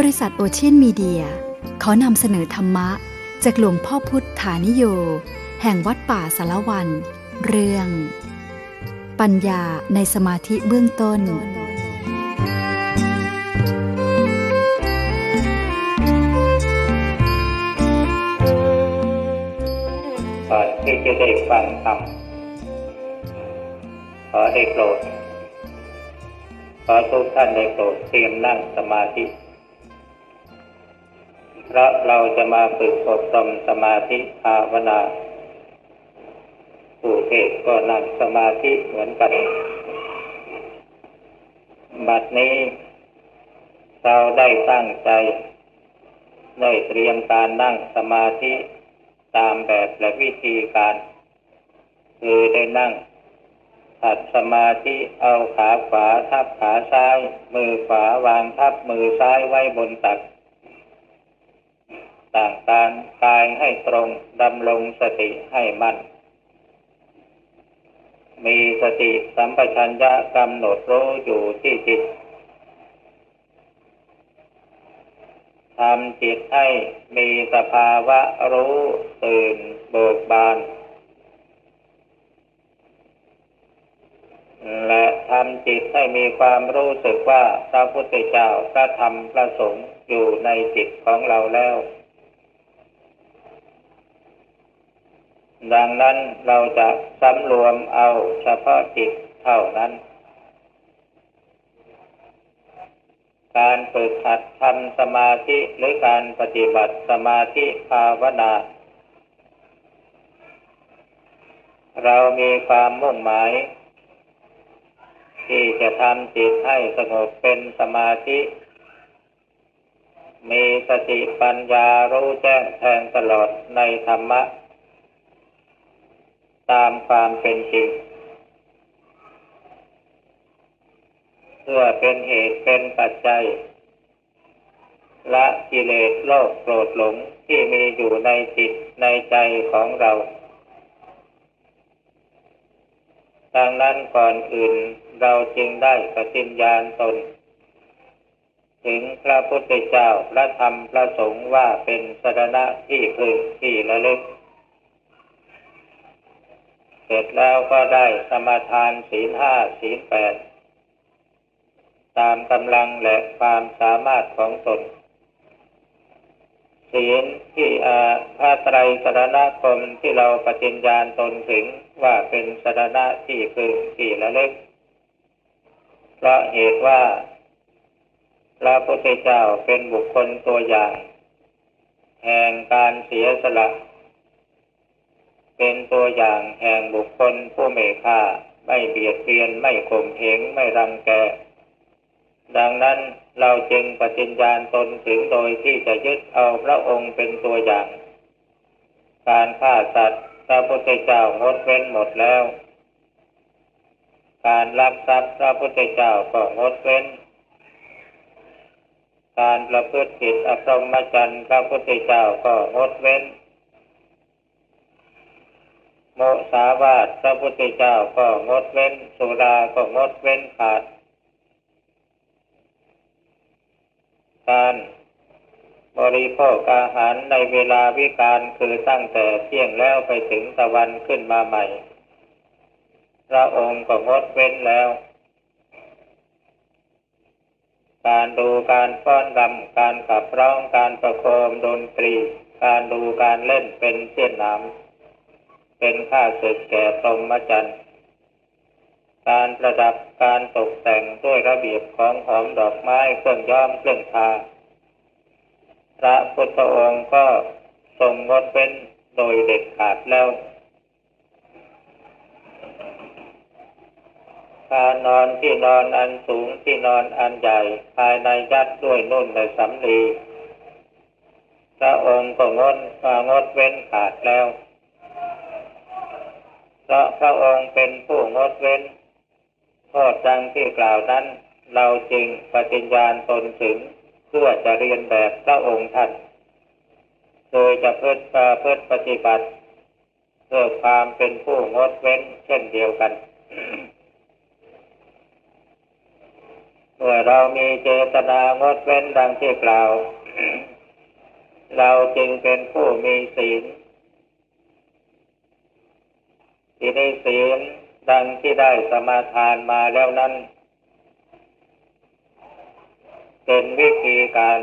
ริษัทโอเชียนมีเดียขอนำเสนอธรรมะจากหลวงพ่อพุทธานิโยแห่งวัดป่าสารวันเรื่องปัญญาในสมาธิเบื้องต้นก่อนที่จะได้ฟังธรรมขอได้โปรดขอทุกท่านได้โปรดเตรียมนั่งสมาธิเพราะเราจะมาฝึกอบรมสมาธิภาวนาผู้เทศก็นั่งสมาธิเหมือนกันบัดนี้เราได้ตั้งใจได้เตรียมการนั่งสมาธิตามแบบและวิธีการคือได้นั่งขัดสมาธิเอาขาขวาทับขาซ้ายมือขวาวางทับมือซ้ายไว้บนตักต่างการกายให้ตรงดำรงสติให้มั่นมีสติสัมปชัญญะกำหนดรู้อยู่ที่จิตทำจิตให้มีสภาวะรู้ตื่นเบิกบานและทำจิตให้มีความรู้สึกว่าพระพุทธเจ้าพระธรรมพระสงฆ์อยู่ในจิตของเราแล้วดังนั้นเราจะสำรวมเอาเฉพาะจิตเท่านั้นการฝึกหัดทำสมาธิหรือการปฏิบัติสมาธิภาวนาเรามีความมุ่งหมายที่จะทำจิตให้สงบเป็นสมาธิมีสติปัญญารู้แจ้งแทงตลอดในธรรมะตามความเป็นจริงเพื่อเป็นเหตุเป็นปัจจัยละกิเลสโลภโกรธหลงที่มีอยู่ในจิตในใจของเราดังนั้นก่อนอื่นเราจึงได้ปฏิญญาณตนถึงพระพุทธเจ้าพระธรรมพระสงฆ์ว่าเป็นสรณะที่พึ่งที่ระลึกเสร็จแล้วก็ได้สมาทานศีลห้าศีลแปดตามกำลังและความสามารถของตนศีลที่พระไตรสรณคมที่เราปฏิญญาณตนถึงว่าเป็นสรณะที่พึ่งที่ระลึกเพราะเหตุว่าพระพุทธเจ้าเป็นบุคคลตัวอย่างแห่งการเสียสละเป็นตัวอย่างแห่งบุคคลผู้ไม่ฆ่าไม่เบียดเบียนไม่ข่มเหงไม่รังแกดังนั้นเราจึงปฏิญญาณตนถึงโดยที่จะยึดเอาพระองค์เป็นตัวอย่างการฆ่าสัตว์พระพุทธเจ้างดเว้นหมดแล้วการลักทรัพย์พระพุทธเจ้าก็งดเว้นการประพฤติผิดอพรหมจรรย์พระพุทธเจ้าก็งดเว้นมุสาวาทพระพุทธเจ้าก็งดเว้นสุราก็งดเว้นขาดการบริโภคอาหารในเวลาวิกาลคือตั้งแต่เที่ยงแล้วไปถึงตะวันขึ้นมาใหม่พระองค์ก็งดเว้นแล้วการดูการฟ้อนรำการขับร้องการประโคมดนตรีการดูการเล่นเป็นเสี้ยนน้ำเป็นข้าศึกแก่พรหมจรรย์การประดับการตกแต่งด้วยระเบียบของหอมดอกไม้เครื่องย้อมเครื่องทาพระพุทธองค์ก็ทรงงดเว้นโดยเด็ดขาดแล้วการนอนที่นอนอันสูงที่นอนอันใหญ่ภายในยัดด้วยนุ่นและสำลีพระองค์ก็งดเว้นขาดแล้วเพราะพระองค์เป็นผู้งดเว้นโทษดังที่กล่าวนั้นเราจึงปฏิญญาณตนถึงเพื่อจะเรียนแบบพระองค์ท่านโดยจะเพื่อปฏิบัติเพื่อความเป็นผู้งดเว้นเช่นเดียวกัน เมื่อเรามีเจตนางดเว้นดังที่กล่าว เราจึงเป็นผู้มีศีลที่ได้ศีลดังที่ได้สมาทานมาแล้วนั้นเป็นวิธีการ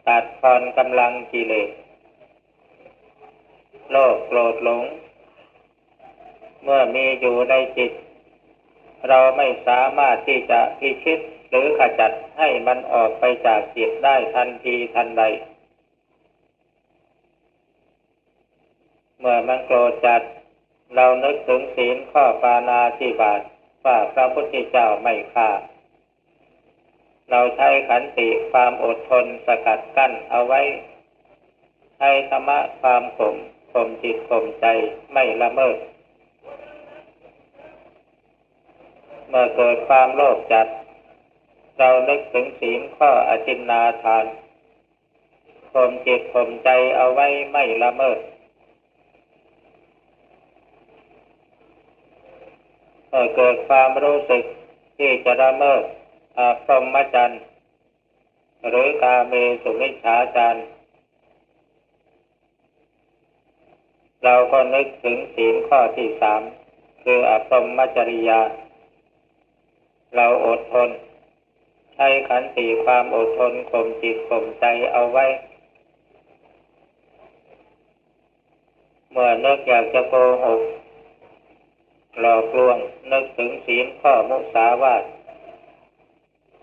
ตัดทอนกำลังกิเลสโลภโกรธหลงเมื่อมีอยู่ในจิตเราไม่สามารถที่จะพิชิตหรือขจัดให้มันออกไปจากจิตได้ทันทีทันใดเมื่อมันโกรธจัดเรานึกถึงศีลข้อปาณาติบาตว่าพระพุทธเจ้าไม่ฆ่าเราใช้ขันติความอดทนสกัดกั้นเอาไว้ให้ธรรมะความข่มจิตข่มใจไม่ละเมิดเมื่อเกิดความโลภจัดเรานึกถึงศีลข้ออทินนาทานข่มจิตข่มใจเอาไว้ไม่ละเมิดเมื่อเกิดความรู้สึกที่จะละเมิดพรหมจรรย์หรือกาเมสุมิจฉาจารเราก็นึกถึงศีลข้อที่3คืออพรหมจริยาเราอดทนใช้ขันติความอดทนข่มจิตข่มใจเอาไว้เมื่อนึกอยากจะโกหกหลอกลวงนึกถึงศีลข้อมุสาวาท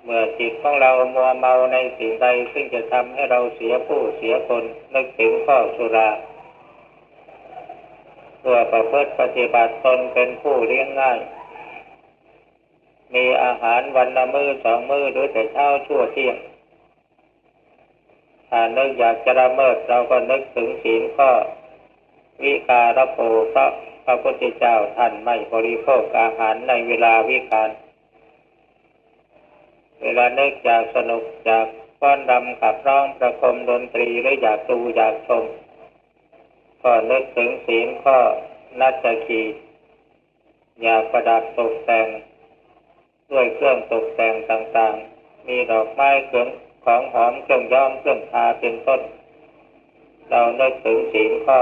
เมื่อจิตของเรามัวเมาในสิ่งใดซึ่งจะทำให้เราเสียผู้เสียคนนึกถึงข้อสุราเพื่อประพฤติปฏิบัติตนเป็นผู้เลี้ยงง่ายมีอาหารวันละมื้อ2 มื้อหรือแต่เช้าชั่วเที่ยงถ้านึกอยากจะละเมิดเราก็นึกถึงศีลข้อวิการโภเพราะพระพุทธเจ้าท่านไม่บริโภคอาหารในเวลาวิกาลเวลานึกอยากสนุกอยากฟ้อนรำขับร้องประคมดนตรีหรืออยากดูอยากชมก็นึกถึงศีลข้อนัจจคีอยากประดับตกแต่งด้วยเครื่องตกแต่งต่างๆมีดอกไม้เครื่องของหอมเครื่องย้อมเครื่องทาเป็นต้นเรานึกถึงศีลข้อ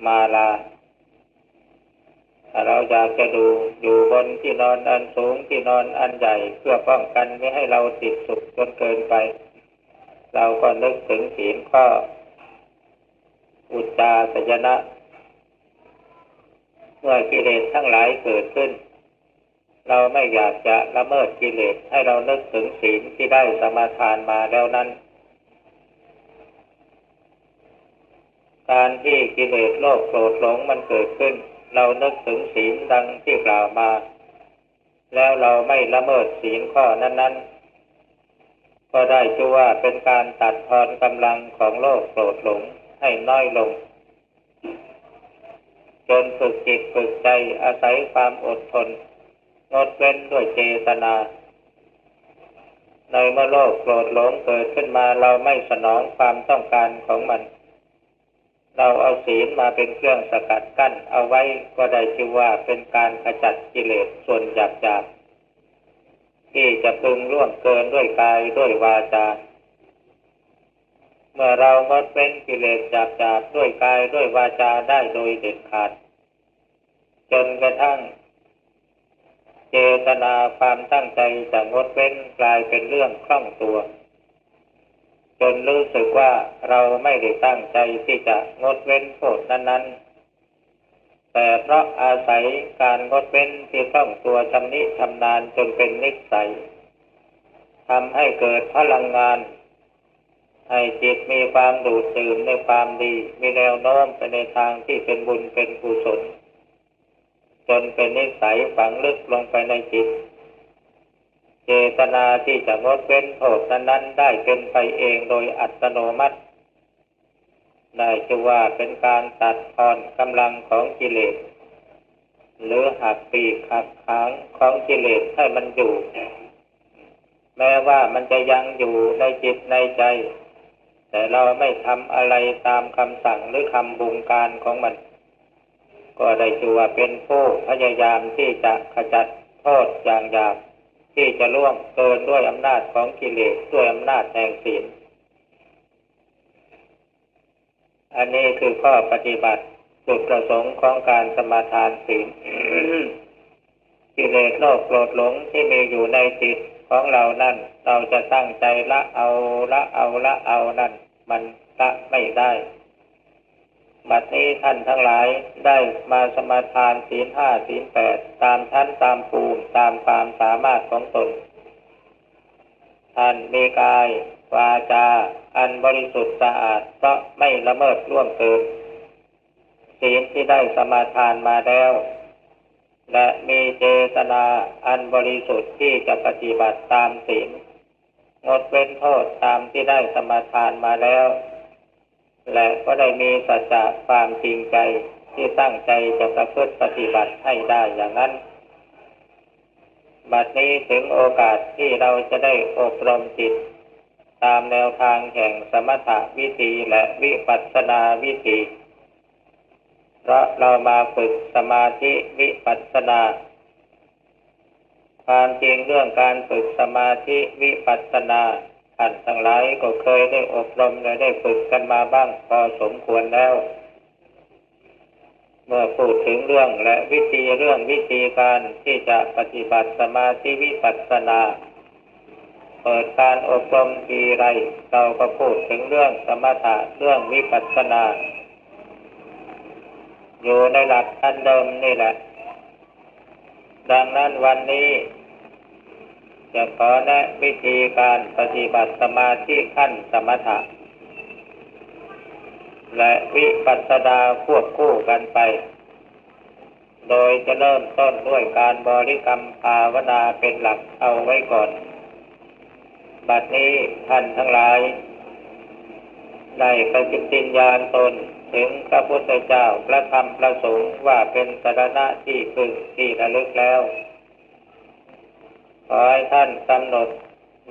มาลาถ้าเราอยากจะดูอยู่บนที่นอนอันสูงที่นอนอันใหญ่เพื่อป้องกันไม่ให้เราติดสุขจนเกินไปเราก็นึกถึงศีลข้ออุจจาสยนะเมื่อกิเลสทั้งหลายเกิดขึ้นเราไม่อยากจะละเมิดกิเลสให้เรานึกถึงศีลที่ได้สมาทานมาแล้วนั้นการที่กิเลสโลภโกรธหลงมันเกิดขึ้นเรานึกถึงศีลดังที่กล่าวมาแล้วเราไม่ละเมิดศีลข้อนั้นๆก็ได้ชื่อว่าเป็นการตัดทอนกำลังของโลภโกรธหลงให้น้อยลงจนฝึกจิตฝึกใจอาศัยความอดทนงดเว้นด้วยเจตนาในเมื่อโลภโกรธหลงเกิดขึ้นมาเราไม่สนองความต้องการของมันเราเอาศีลมาเป็นเครื่องสกัดกั้นเอาไว้ก็ได้ชื่อว่าเป็นการขจัดกิเลสส่วนหยาบๆที่จะพึงล่วงเกินด้วยกายด้วยวาจาเมื่อเรางดเว้นกิเลสหยาบๆด้วยกายด้วยวาจาได้โดยเด็ดขาดจนกระทั่งเจตนาความตั้งใจจะงดเว้นกลายเป็นเรื่องคล่องตัวจนรู้สึกว่าเราไม่ได้ตั้งใจที่จะงดเว้นโทษนั้นๆแต่เพราะอาศัยการงดเว้นที่คล่องตัวชำนิชำนาญจนเป็นนิสัยทำให้เกิดพลังงานให้จิตมีความดูดดื่มในความดีมีแนวโน้มไปในทางที่เป็นบุญเป็นกุศลจนเป็นนิสัยฝังลึกลงไปในจิตเจตนาที่จะงดเว้นโทษนั้นๆได้เป็นไปเองโดยอัตโนมัติได้ชื่อว่าเป็นการตัดทอนกำลังของกิเลสหรือหักปีกหักหางของกิเลสให้มันอยู่แม้ว่ามันจะยังอยู่ในจิตในใจแต่เราไม่ทำอะไรตามคำสั่งหรือคำบงการของมันก็ได้ชื่อว่าเป็นผู้พยายามที่จะขจัด โทษอย่างหยาบที่จะล่วงเกินด้วยอำนาจของกิเลสด้วยอำนาจแห่งศีลอันนี้คือข้อปฏิบัติจุดประสงค์ของการสมาทานศีล กิเลสโลภโกรธหลงที่มีอยู่ในจิตของเรานั่นเราจะตั้งใจละเอานั่นมันละไม่ได้บัดนี้ท่านทั้งหลายได้มาสมาทานศีลห้าศีลแปดตามชั้นตามภูมิตามความสามารถของตนท่านมีกายวาจาอันบริสุทธิ์สะอาดเพราะไม่ละเมิดล่วงเกินศีลที่ได้สมาทานมาแล้วและมีเจตนาอันบริสุทธิ์ที่จะปฏิบัติตามศีลงดเว้นโทษตามที่ได้สมาทานมาแล้วและก็ได้มีสัจจะความจริงใจที่ตั้งใจจะประพฤติปฏิบัติให้ได้อย่างนั้นบัดนี้ถึงโอกาสที่เราจะได้อบรมจิตตามแนวทางแห่งสมถะวิธีและวิปัสสนาวิธีเพราะเรามาฝึกสมาธิวิปัสสนาความจริงเรื่องการฝึกสมาธิวิปัสสนาท่านทั้งหลายก็เคยได้อบรมและได้ฝึกกันมาบ้างพอสมควรแล้วเมื่อพูดถึงเรื่องและวิธีการที่จะปฏิบัติสมาธิวิปัสสนาเปิดการอบรมทีไรเราก็พูดถึงเรื่องสมถะเรื่องวิปัสสนาอยู่ในหลักอันเดิมนี่แหละดังนั้นวันนี้จะขอแนะวิธีการปฏิบัติสมาธิขั้นสมถะและวิปัสสนาควบคู่กันไปโดยจะเริ่มต้นด้วยการบริกรรมภาวนาเป็นหลักเอาไว้ก่อนบัดนี้ท่านทั้งหลายได้ปฏิญญาณตนถึงพระพุทธเจ้าพระธรรมพระสงฆ์ว่าเป็นสรณะที่พึ่งที่ระลึกแล้วขอให้ท่านกำหนด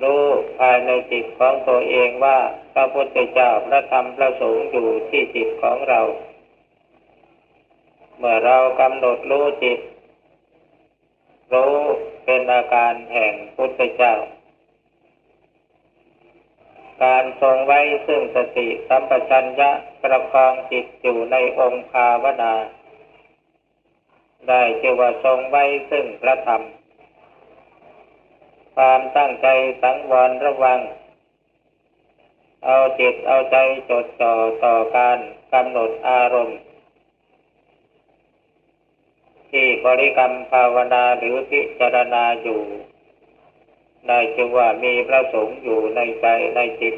รู้ภายในจิตของตัวเองว่าพระพุทธเจ้าพระธรรมพระสงฆ์อยู่ที่จิตของเราเมื่อเรากำหนดรู้จิตรู้เป็นอาการแห่งพุทธเจ้าการทรงไว้ซึ่งสติสัมปชัญญะประคองจิตอยู่ในองค์ภาวนาได้ชื่อว่าทรงไว้ซึ่งพระธรรมความตั้งใจสังวรระวังเอาจิตเอาใจจดจ่อต่อการกำหนดอารมณ์ที่บริกรรมภาวนาหรือพิจารณาอยู่ได้ชื่อว่ามีพระสงฆ์อยู่ในใจในจิต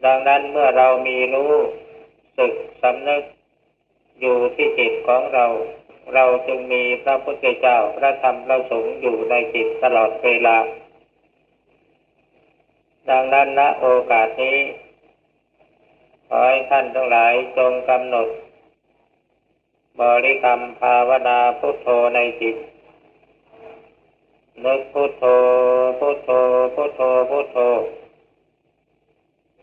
ดังนั้นเมื่อเรามีรู้สึกสำนึกอยู่ที่จิตของเราจึงมีพระพุทธเจ้าพระธรรมพระสงฆ์อยู่ในจิตตลอดเวลาดังนั้นณโอกาสนี้ขอให้ท่านทั้งหลายจงกำหนดบริกรรมภาวนาพุทโธในจิตนึกพุทโธพุทโธพุทโธพุทโธ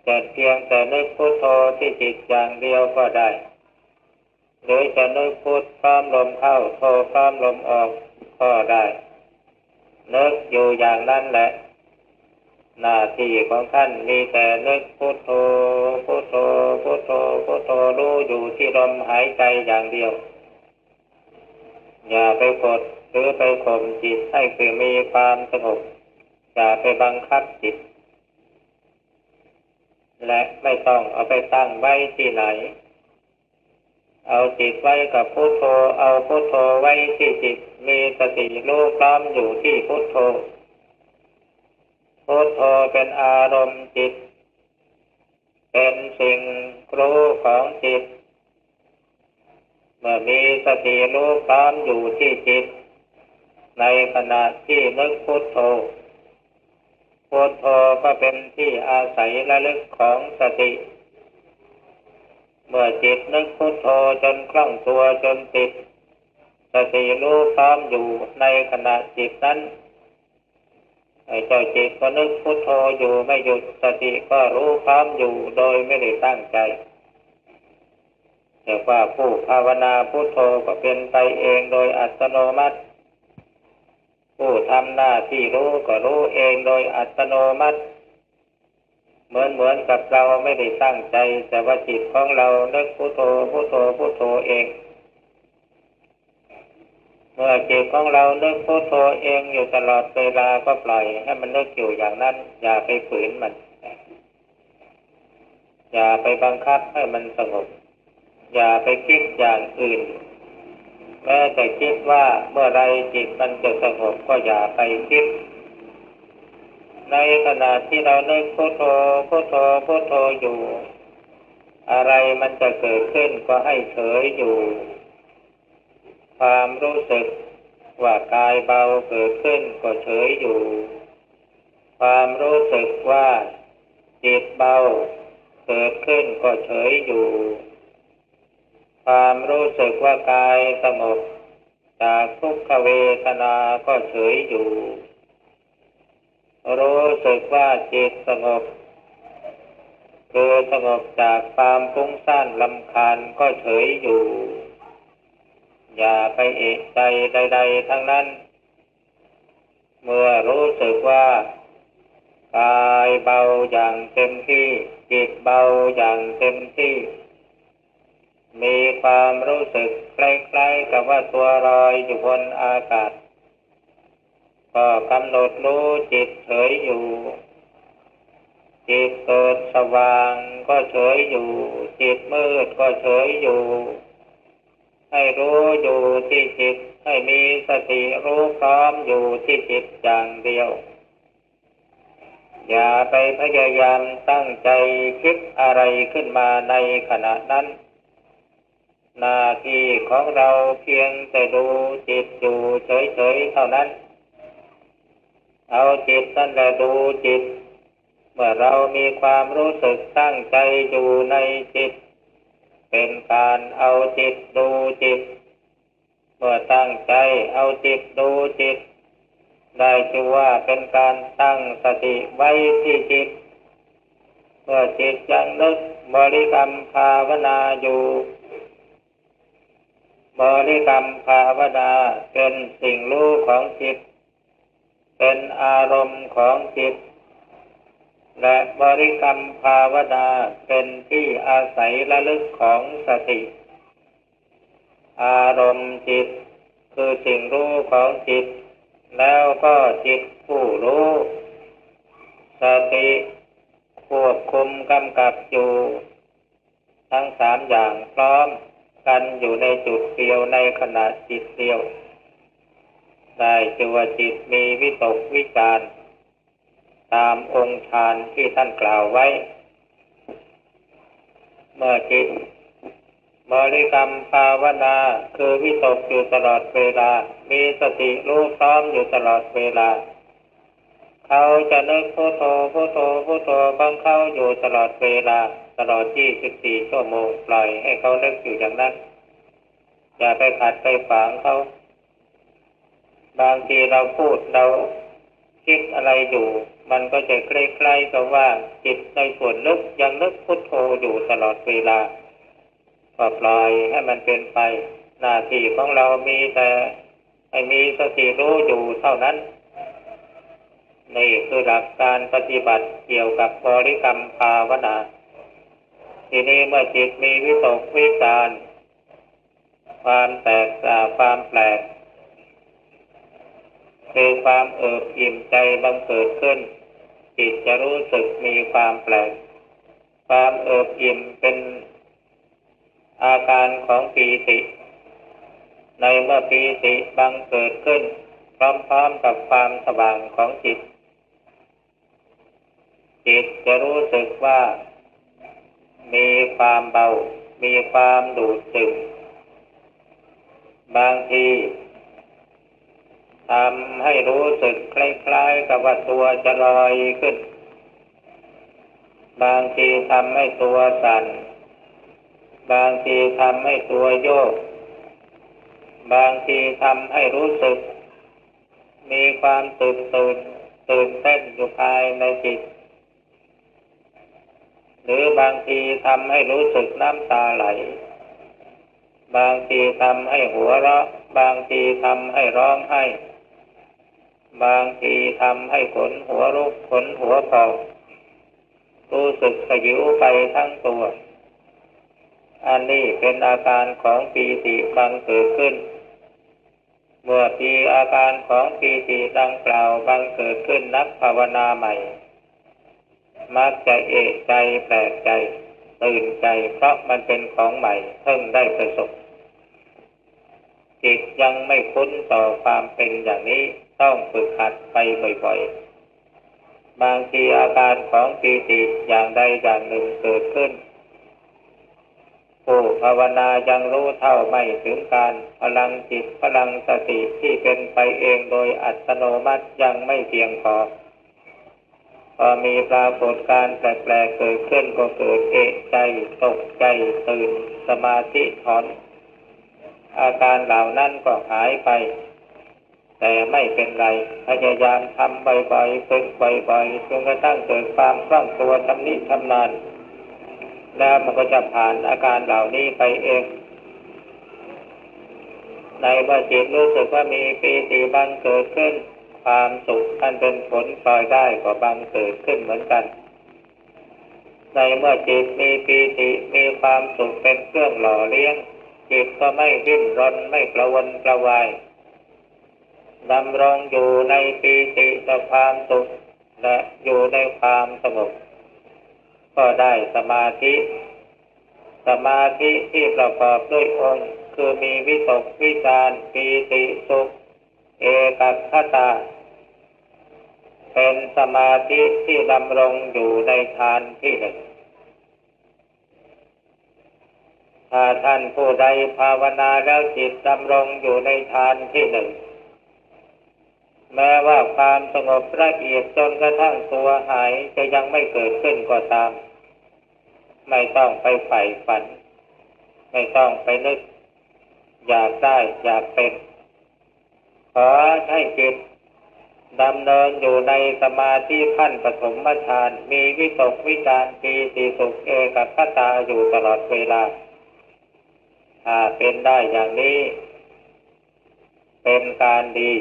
จะเพียงแต่นึกพุทโธที่จิตอย่างเดียวก็ได้หรือจะนึกพุทพร้อมลมเข้าโธพร้อมลมออกก็ได้นึกอยู่อย่างนั้นแหละหน้าที่ของท่านมีแต่นึกพุทโธพุทโธพุทโธพุทโธรู้อยู่ที่ลมหายใจอย่างเดียวอย่าไปกดหรือไปข่มจิตให้คือมีความสงบอย่าไปบังคับจิตและไม่ต้องเอาไปตั้งไว้ที่ไหนเอาจิตไว้กับพุทโธเอาพุทโธไว้ที่จิตมีสติรู้พร้อมอยู่ที่พุทโธพุทโธเป็นอารมณ์จิตเป็นสิ่งรู้ของจิตเมื่อมีสติรู้พร้อมอยู่ที่จิตในขณะที่นึกพุทโธพุทโธก็เป็นที่อาศัยระลึกของสติเมื่อจิตนึกพุทโธจนคล่องตัวจนติดสติรู้พร้อมอยู่ในขณะจิตนั้นเจ้าจิตก็นึกพุทโธอยู่ไม่หยุดสติก็รู้พร้อมอยู่โดยไม่ได้ตั้งใจแต่ว่าผู้ภาวนาพุทโธก็เป็นไปเองโดยอัตโนมัติ ผู้ทำหน้าที่รู้ก็รู้เองโดยอัตโนมัติเหมือนกับเราไม่ได้ตั้งใจแต่ว่าจิตของเรานึกพุทโธพุทโธพุทโธเองเมื่อจิตของเรานึกพุทโธเองอยู่ตลอดเวลาก็ปล่อยให้มันนึกอยู่อย่างนั้นอย่าไปฝืนมันอย่าไปบังคับให้มันสงบอย่าไปคิดอย่างอื่นแม้แต่คิดว่าเมื่อไรจิตมันจะสงบก็อย่าไปคิดในขณะที่เรานึกพุทโธพุทโธพุทโธอยู่อะไรมันจะเกิดขึ้นก็ให้เฉยอยู่ความรู้สึกว่ากายเบาเกิดขึ้นก็เฉยอยู่ความรู้สึกว่าจิตเบาเกิดขึ้นก็เฉยอยู่ความรู้สึกว่ากายสงบจากทุกขเวทนาก็เฉยอยู่รู้สึกว่าจิตสงบคือสงบจากความฟุ้งซ่านรำคาญก็เฉยอยู่อย่าไปเอะใจใดๆทั้งนั้นเมื่อรู้สึกว่ากายเบาอย่างเต็มที่จิตเบาอย่างเต็มที่มีความรู้สึกคล้ายๆกับว่าตัวลอยอยู่บนอากาศก็กำหนดรู้จิตเฉยอยู่จิตเกิดสว่างก็เฉยอยู่จิตมืดก็เฉยอยู่ให้รู้อยู่ที่จิตให้มีสติรู้พร้อมอยู่ที่จิตอย่างเดียวอย่าไปพยายามตั้งใจคิดอะไรขึ้นมาในขณะนั้นหน้าที่ของเราเพียงแต่ดูจิตอยู่เฉยๆเท่านั้นเอาจิตนั่นแหละดูจิตเมื่อเรามีความรู้สึกตั้งใจอยู่ในจิตเป็นการเอาจิตดูจิตเมื่อตั้งใจเอาจิตดูจิตได้ชื่อว่าเป็นการตั้งสติไว้ที่จิตเมื่อจิตยังนึกบริกรรมภาวนาอยู่บริกรรมภาวนาเป็นสิ่งรู้ของจิตเป็นอารมณ์ของจิตและบริกรรมภาวนาเป็นที่อาศัยระลึกของสติอารมณ์จิตคือสิ่งรู้ของจิตแล้วก็จิตผู้รู้สติควบคุมกำกับอยู่ทั้งสามอย่างพร้อมกันอยู่ในจุดเดียวในขณะจิตเดียวได้ชื่อว่าจิตมีวิตกวิจารตามองค์ฌานที่ท่านกล่าวไว้เมื่อจิตบริกรรมภาวนาคือวิตกอยู่ตลอดเวลามีสติรู้พร้อมอยู่ตลอดเวลาเขาจะนึกพุทโธพุทโธพุทโธบังเข้าอยู่ตลอดเวลาตลอด24 ชั่วโมงปล่อยให้เขานึกอยู่อย่างนั้นอย่าไปขัดไปขวางเขาบางทีเราพูดเราคิดอะไรอยู่มันก็จะใกล้ๆกับว่าจิตในส่วนลึกยังนึกพุทโธอยู่ตลอดเวลาก็ปล่อยให้มันเป็นไปหน้าที่ของเรามีแต่ให้มีสติรู้อยู่เท่านั้นนี่คือหลักการปฏิบัติเกี่ยวกับบริกรรมภาวนาทีนี้เมื่อจิตมีวิตกวิจารความแตกความแปลกคือความเอิบอิ่มใจบังเกิดขึ้นจิตจะรู้สึกมีความแปลกความเอิบอิ่มเป็นอาการของปีติในเมื่อปีติบังเกิดขึ้นพร้อมๆกับความสว่างของจิตจิตจะรู้สึกว่ามีความเบามีความดูดซึมบางทีทำให้รู้สึกคล้ายๆกับว่าตัวจะลอยขึ้นบางทีทำให้ตัวสั่นบางทีทำให้ตัวโยกบางทีทำให้รู้สึกมีความตื่นเต้นอยู่ภายในจิตหรือบางทีทำให้รู้สึกน้ำตาไหลบางทีทำให้หัวเราะบางทีทำให้ร้องไห้ บางทีทำให้ขนหัวลุกขนหัวพองรู้สึกสยิวไปทั้งตัวอันนี้เป็นอาการของปีติบังเกิดขึ้นเมื่ออาการของปีติดังกล่าวบังเกิดขึ้นนักภาวนาใหม่มักจะเอะใจแปลกใจตื่นใจเพราะมันเป็นของใหม่เพิ่งได้ประสบจิตยังไม่คุ้นต่อความเป็นอย่างนี้ต้องฝึกหัดไปบ่อยๆบางทีอาการของปีติอย่างใดอย่างหนึ่งเกิดขึ้นผู้ภาวนายังรู้เท่าไม่ถึงการพลังจิตพลังสติที่เป็นไปเองโดยอัตโนมัติยังไม่เพียงพอมีปรากฏการณ์แปลกๆเกิดขึ้นก็เกิดเอะใจตกใจตื่นสมาธิถอนอาการเหล่านั้นก็หายไปแต่ไม่เป็นไรพยายามทำบ่อยๆฝึกบ่อยๆจนกระทั่งเกิดความคล่องตัวชำนิชำนาญแล้วมันก็จะผ่านอาการเหล่านี้ไปเองในเมื่อจิตรู้สึกว่ามีปีติบังเกิดขึ้นความสุขอันเป็นผลพลอยได้ก็บังเกิดขึ้นเหมือนกันในเมื่อจิตมีปีติมีความสุขเป็นเครื่องหล่อเลี้ยงจิตก็ไม่ดิ้นรนไม่กระวนกระวายดำรงอยู่ในปีติและความสุขและอยู่ในความสงบก็ได้สมาธิที่ประกอบด้วยองค์คือมีวิตกวิจารปีติสุขเอกัคคตาเป็นสมาธิที่ดำรงอยู่ในฌานที่หนึ่งถ้าท่านผู้ใดภาวนาแล้วจิตดำรงอยู่ในฌานที่หนึ่งแม้ว่าความสงบละเอียดจนกระทั่งตัวหายจะยังไม่เกิดขึ้นก็ตามไม่ต้องไปใฝ่ฝันไม่ต้องไปนึกอยากได้อยากเป็นขอให้จิตดำเนินอยู่ในสมาธิขั้นปฐมฌานมีวิตกวิจารปีติสุขเอกัคคตาอยู่ตลอดเวลาถ้าเป็นได้อย่างนี้เป็นการดี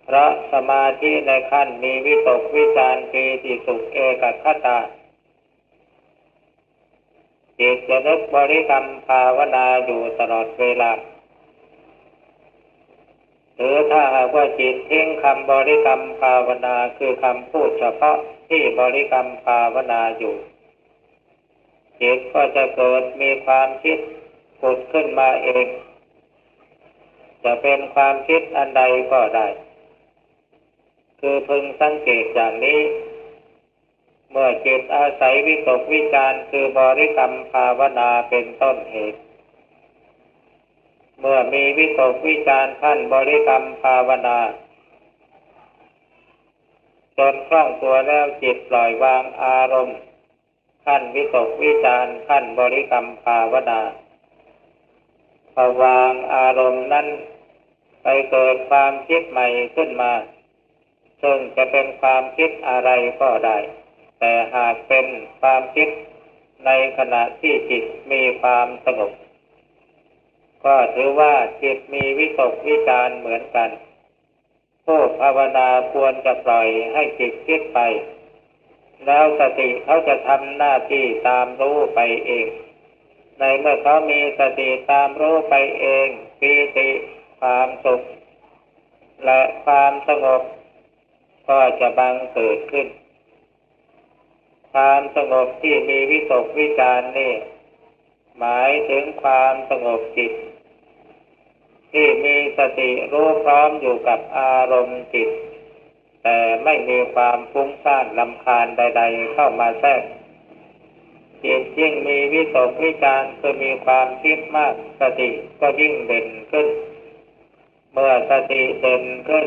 เพราะสมาธิในขั้นมีวิตกวิจารปีติสุขเอกัคคตาจิตจะนึกบริกรรมภาวนาอยู่ตลอดเวลาหรือถ้าหากว่าจิตทิ้งคำบริกรรมภาวนาคือคำพูดเฉพาะที่บริกรรมภาวนาอยู่จิตก็จะเกิดมีความคิดผุดขึ้นมาเองจะเป็นความคิดอันใดก็ได้คือพึงสังเกตอย่างนี้เมื่อจิตอาศัยวิตกวิจารคือบริกรรมภาวนาเป็นต้นเหตุเมื่อมีวิตกวิจารขั้นบริกรรมภาวนาจนคล่องตัวแล้วจิตปล่อยวางอารมณ์ขั้นวิตกวิจารขั้นบริกรรมภาวนาพอวางอารมณ์นั้นไปเกิดความคิดใหม่ขึ้นมาซึ่งจะเป็นความคิดอะไรก็ได้แต่หากเป็นความคิดในขณะที่จิตมีความสงบก็ถือว่าจิตมีวิตกวิจารเหมือนกันผู้ภาวนาควรจะปล่อยให้จิตคิดไปแล้วสติเขาจะทำหน้าที่ตามรู้ไปเองในเมื่อเขามีสติตามรู้ไปเองปีติความสุขและความสงบก็จะบังเกิดขึ้นความสงบที่มีวิตกวิจารนี่หมายถึงความสงบจิตที่มีสติรู้พร้อมอยู่กับอารมณ์จิตแต่ไม่มีความฟุ้งซ่านรำคาญใดๆเข้ามาแทรกจิตยิ่งมีวิตกวิจารคือมีความคิดมากสติก็ยิ่งเด่นขึ้นเมื่อสติเด่นขึ้น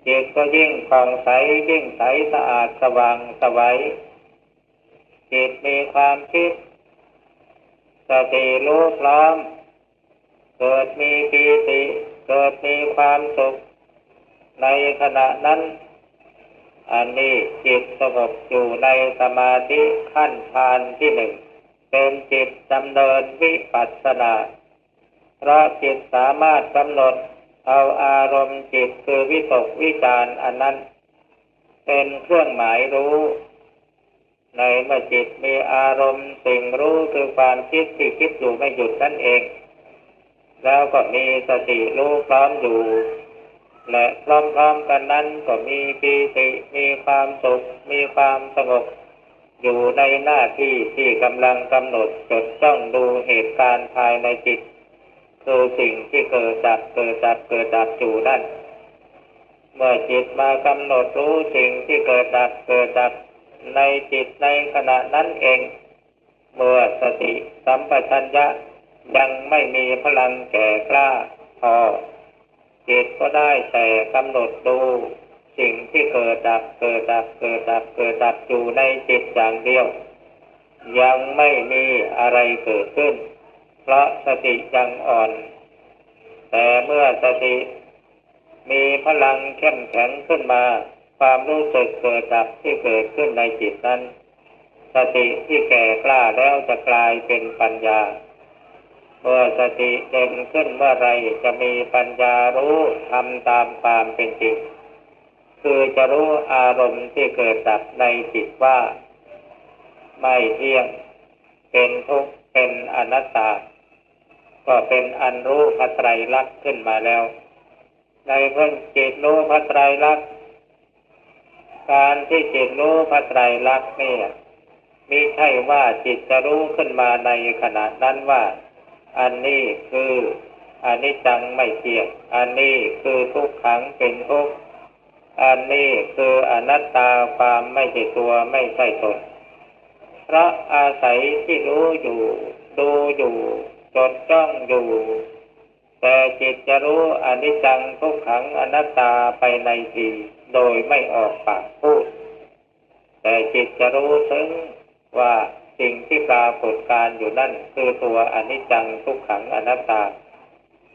จิตก็ยิ่งผ่องใสยิ่งใสสะอาดสว่างไสวจิตมีความคิดสติรู้พร้อมเกิดมีปีติเกิดมีความสุขในขณะนั้นอันนี้จิตสงบอยู่ในสมาธิขั้นฌานที่หนึ่งเป็นจิตดำเนินวิปัสสนาเพราะจิตสามารถกำหนด เอาอารมณ์จิตคือวิตกวิจารอันนั้นเป็นเครื่องหมายรู้ในเมื่อจิตมีอารมณ์สิ่งรู้คือความคิดที่คิดอยู่ไม่หยุดนั่นเองแล้วก็มีสติรู้พร้อมอยู่และพร้อมๆกันนั้นก็มีปีติมีความสุขมีความสงบอยู่ในหน้าที่ที่กำลังกำหนดจดจ้องดูเหตุการณ์ภายในจิตคือสิ่งที่เกิดดับอยู่นั่นเมื่อจิตมากำหนดรู้สิ่งที่เกิดดับในจิตในขณะนั้นเองเมื่อสติสัมปชัญญะยังไม่มีพลังแก่กล้าพอจิตก็ได้แต่กำหนดดูสิ่งที่เกิดดับอยู่ในจิตอย่างเดียวยังไม่มีอะไรเกิดขึ้นเพราะสติยังอ่อนแต่เมื่อสติมีพลังเข้มแข็งขึ้นมาความรู้สึกเกิดดับที่เกิดขึ้นในจิตนั้นสติที่แก่กล้าแล้วจะกลายเป็นปัญญาเมื่อสติเด่นขึ้นเมื่อไรจะมีปัญญารู้ทำตามความเป็นจริงคือจะรู้อารมณ์ที่เกิดดับในจิตว่าไม่เที่ยงเป็นทุกข์เป็นอนัตตาก็เป็นอันรู้พระไตรลักษณ์ขึ้นมาแล้วในเมื่อจิตรู้พระไตรลักษณ์การที่จิตรู้พระไตรลักษณ์นี่มิใช่ว่าจิตจะรู้ขึ้นมาในขณะนั้นว่าอันนี้คืออนิจจังไม่เที่ยงอันนี้คือทุกขังเป็นทุกข์อันนี้คืออนัตตาความไม่ใช่ตัวไม่ใช่ตนเพราะอาศัยที่รู้อยู่ดูอยู่จดจ้องอยู่แต่จิตจะรู้อนิจจังทุกขังอนัตตาไปในทีโดยไม่ออกปากพูดแต่จิตจะรู้ถึงว่าสิ่งที่ปรากฏการอยู่นั่นคือตัวอนิจจังทุกขังอนัตตา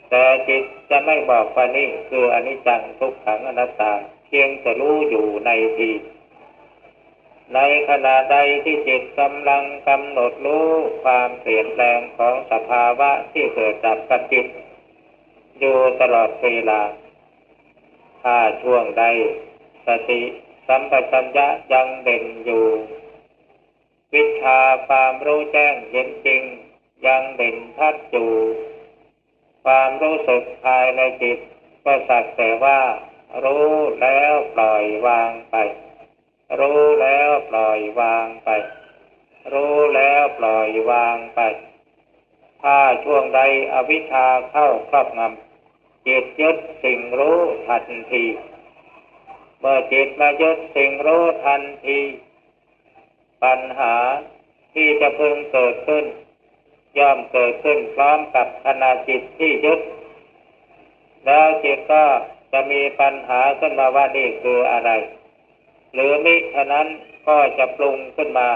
แต่จิตจะไม่บอกว่านี่คืออนิจจังทุกขังอนัตตาเพียงแต่รู้อยู่ในทีในขณะใดที่จิตกำลังกำหนดรู้ความเปลี่ยนแปลงของสภาวะที่เกิดดับกับจิตอยู่ตลอดเวลาถ้าช่วงใดสติสัมปชัญญะยังเด่นอยู่วิชาความรู้แจ้งเห็นจริงยังเด่นชัดอยู่ความรู้สึกภายในจิตก็สักแต่ว่ารู้แล้วปล่อยวางไปรู้แล้วปล่อยวางไปรู้แล้วปล่อยวางไปถ้าช่วงใดอวิชชาเข้าครอบงำจิตยึดสิ่งรู้ทันทีเมื่อจิตมายึดสิ่งรู้ทันทีปัญหาที่จะพึงเกิดขึ้นย่อมเกิดขึ้นพร้อมกับขณะจิตที่ยึดแล้วจิตก็จะมีปัญหาขึ้นมาว่านี่คืออะไรหรือมิฉะนั้นก็จะปรุงขึ้นมา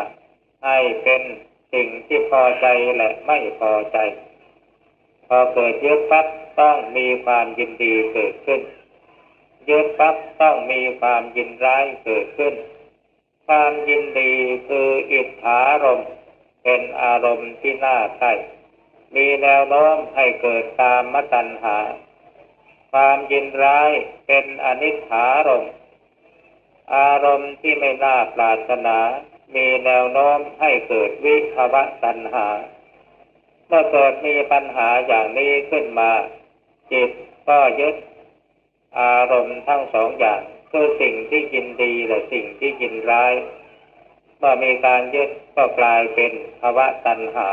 ให้เป็นสิ่งที่พอใจและไม่พอใจพอเกิดยึดปั๊บต้องมีความยินดีเกิดขึ้นยึดปั๊บต้องมีความยินร้ายเกิดขึ้นความยินดีคืออิทธารมณ์เป็นอารมณ์ที่น่าใคร่มีแนวโน้มให้เกิดกามตัณหาความยินร้ายเป็นอนิจฐารมณ์อารมณ์ที่ไม่น่าปรารถนามีแนวโน้มให้เกิดวิภวตัณหาเมื่อเกิดมีปัญหาอย่างนี้ขึ้นมาจิตก็ยึดอารมณ์ทั้งสองอย่างคือสิ่งที่ยินดีและสิ่งที่ยินร้ายเมื่อมีการยึดก็กลายเป็นภวตัณหา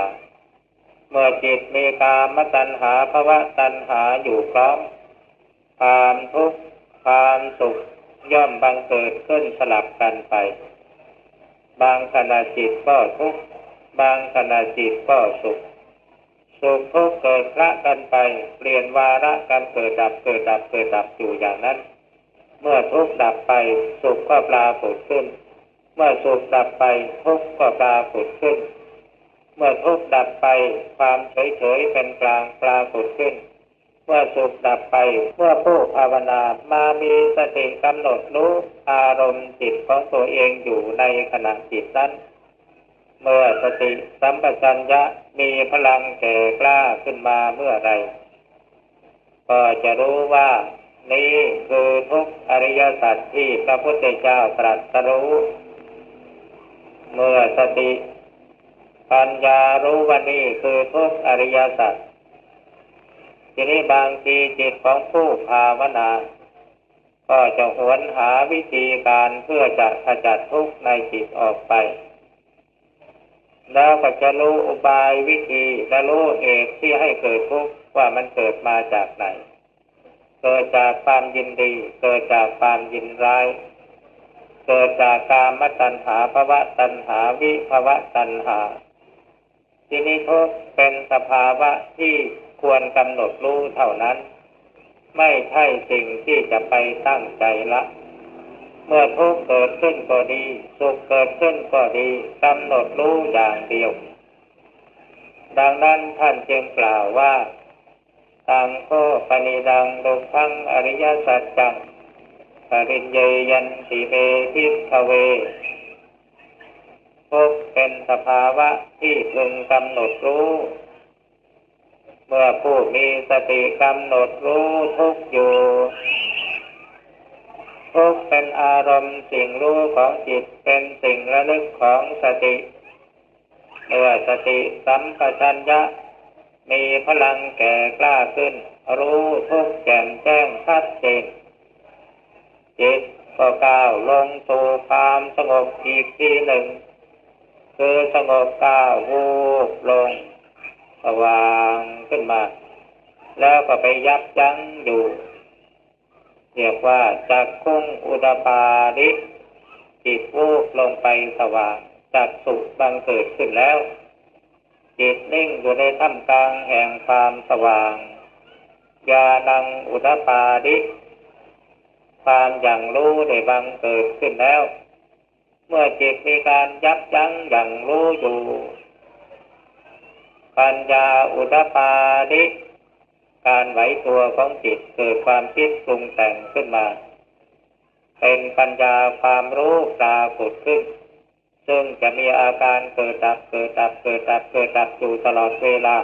เมื่อจิตมีกามตัณหาภวตัณหาอยู่พร้อมความทุกข์ความสุขย่อมบังเกิดขึ้นสลับกันไปบางขณะจิตก็ทุกข์บางขณะจิตก็สุขสุขทุกข์เกิดละกันไปเปลี่ยนวาระกันเกิดดับอยู่อย่างนั้นเมื่อทุกข์ดับไปสุขก็ปรากฏขึ้นเมื่อสุขดับไปทุกข์ก็ปรากฏขึ้นเมื่อทุกข์ดับไปความเฉยๆเป็นกลางปรากฏขึ้นเมื่อสุขดับไปเมื่อผู้ภาวนามามีสติกำหนดรู้อารมณ์จิตของตัวเองอยู่ในขณะจิตนั้นเมื่อสติสัมปชัญญะมีพลังแก่กล้าขึ้นมาเมื่อไร ก็จะรู้ว่านี่คือทุกข์อริยสัจที่พระพุทธเจ้าตรัสรู้เมื่อสติปัญญารู้ว่านี่คือทุกข์อริยสัจทีนี้บางทีจิตของผู้ภาวนาก็จะหวนหาวิธีการเพื่อจะขจัดทุกข์ในจิตออกไปแล้วก็จะรู้อุบายวิธีและรู้เหตุที่ให้เกิดทุกข์ว่ามันเกิดมาจากไหนเกิดจากความยินดีเกิดจากความยินร้ายเกิดจากกามตัณหาภวตัณหาวิภวตัณหาที่นี้ทุกข์เป็นสภาวะที่ควรกำหนดรู้เท่านั้นไม่ใช่สิ่งที่จะไปตั้งใจละเมื่อทุกข์เกิดขึ้นก็ดีสุขเกิดขึ้นก็ดีกำหนดรู้อย่างเดียวดังนั้นท่านจึงกล่าวว่าตังโฆปนิดังดุขังอริยสัจจังปริญเยยันติเมภิกขเวทุกข์เป็นสภาวะที่พึงกำหนดรู้เมื่อผู้มีสติกำหนดรู้ทุกข์อยู่ทุกข์เป็นอารมณ์สิ่งรู้ของจิตเป็นสิ่งระลึกของสติเมื่อสติสัมปชัญญะมีพลังแก่กล้าขึ้นรู้ทุกข์แจ่มแจ้งชัดเจนจิตก็ก้าวลงสู่ความสงบอีกทีหนึ่งคือสงบก้าววูบลงสว่างขึ้นมาแล้วก็ไปยับยั้งอยู่เรียกว่าจักขุงอุดปาดิจิตวูบลงไปสว่างจักษุบังเกิดขึ้นแล้วจิตนิ่งอยู่ในท่ามกลางแห่งความสว่างญาณังอุดปาดิความอย่างรู้ได้บังเกิดขึ้นแล้วเมื่อจิตมีการยับยั้งอย่างรู้อยู่ปัญญาอุดปาดิการไหวตัวของจิตเกิดความคิดปรุงแต่งขึ้นมาเป็นปัญญาความรู้ปรากฏขึ้นซึ่งจะมีอาการเกิดดับเกิดดับเกิดดับเกิดดับอยู่ตลอดเวลา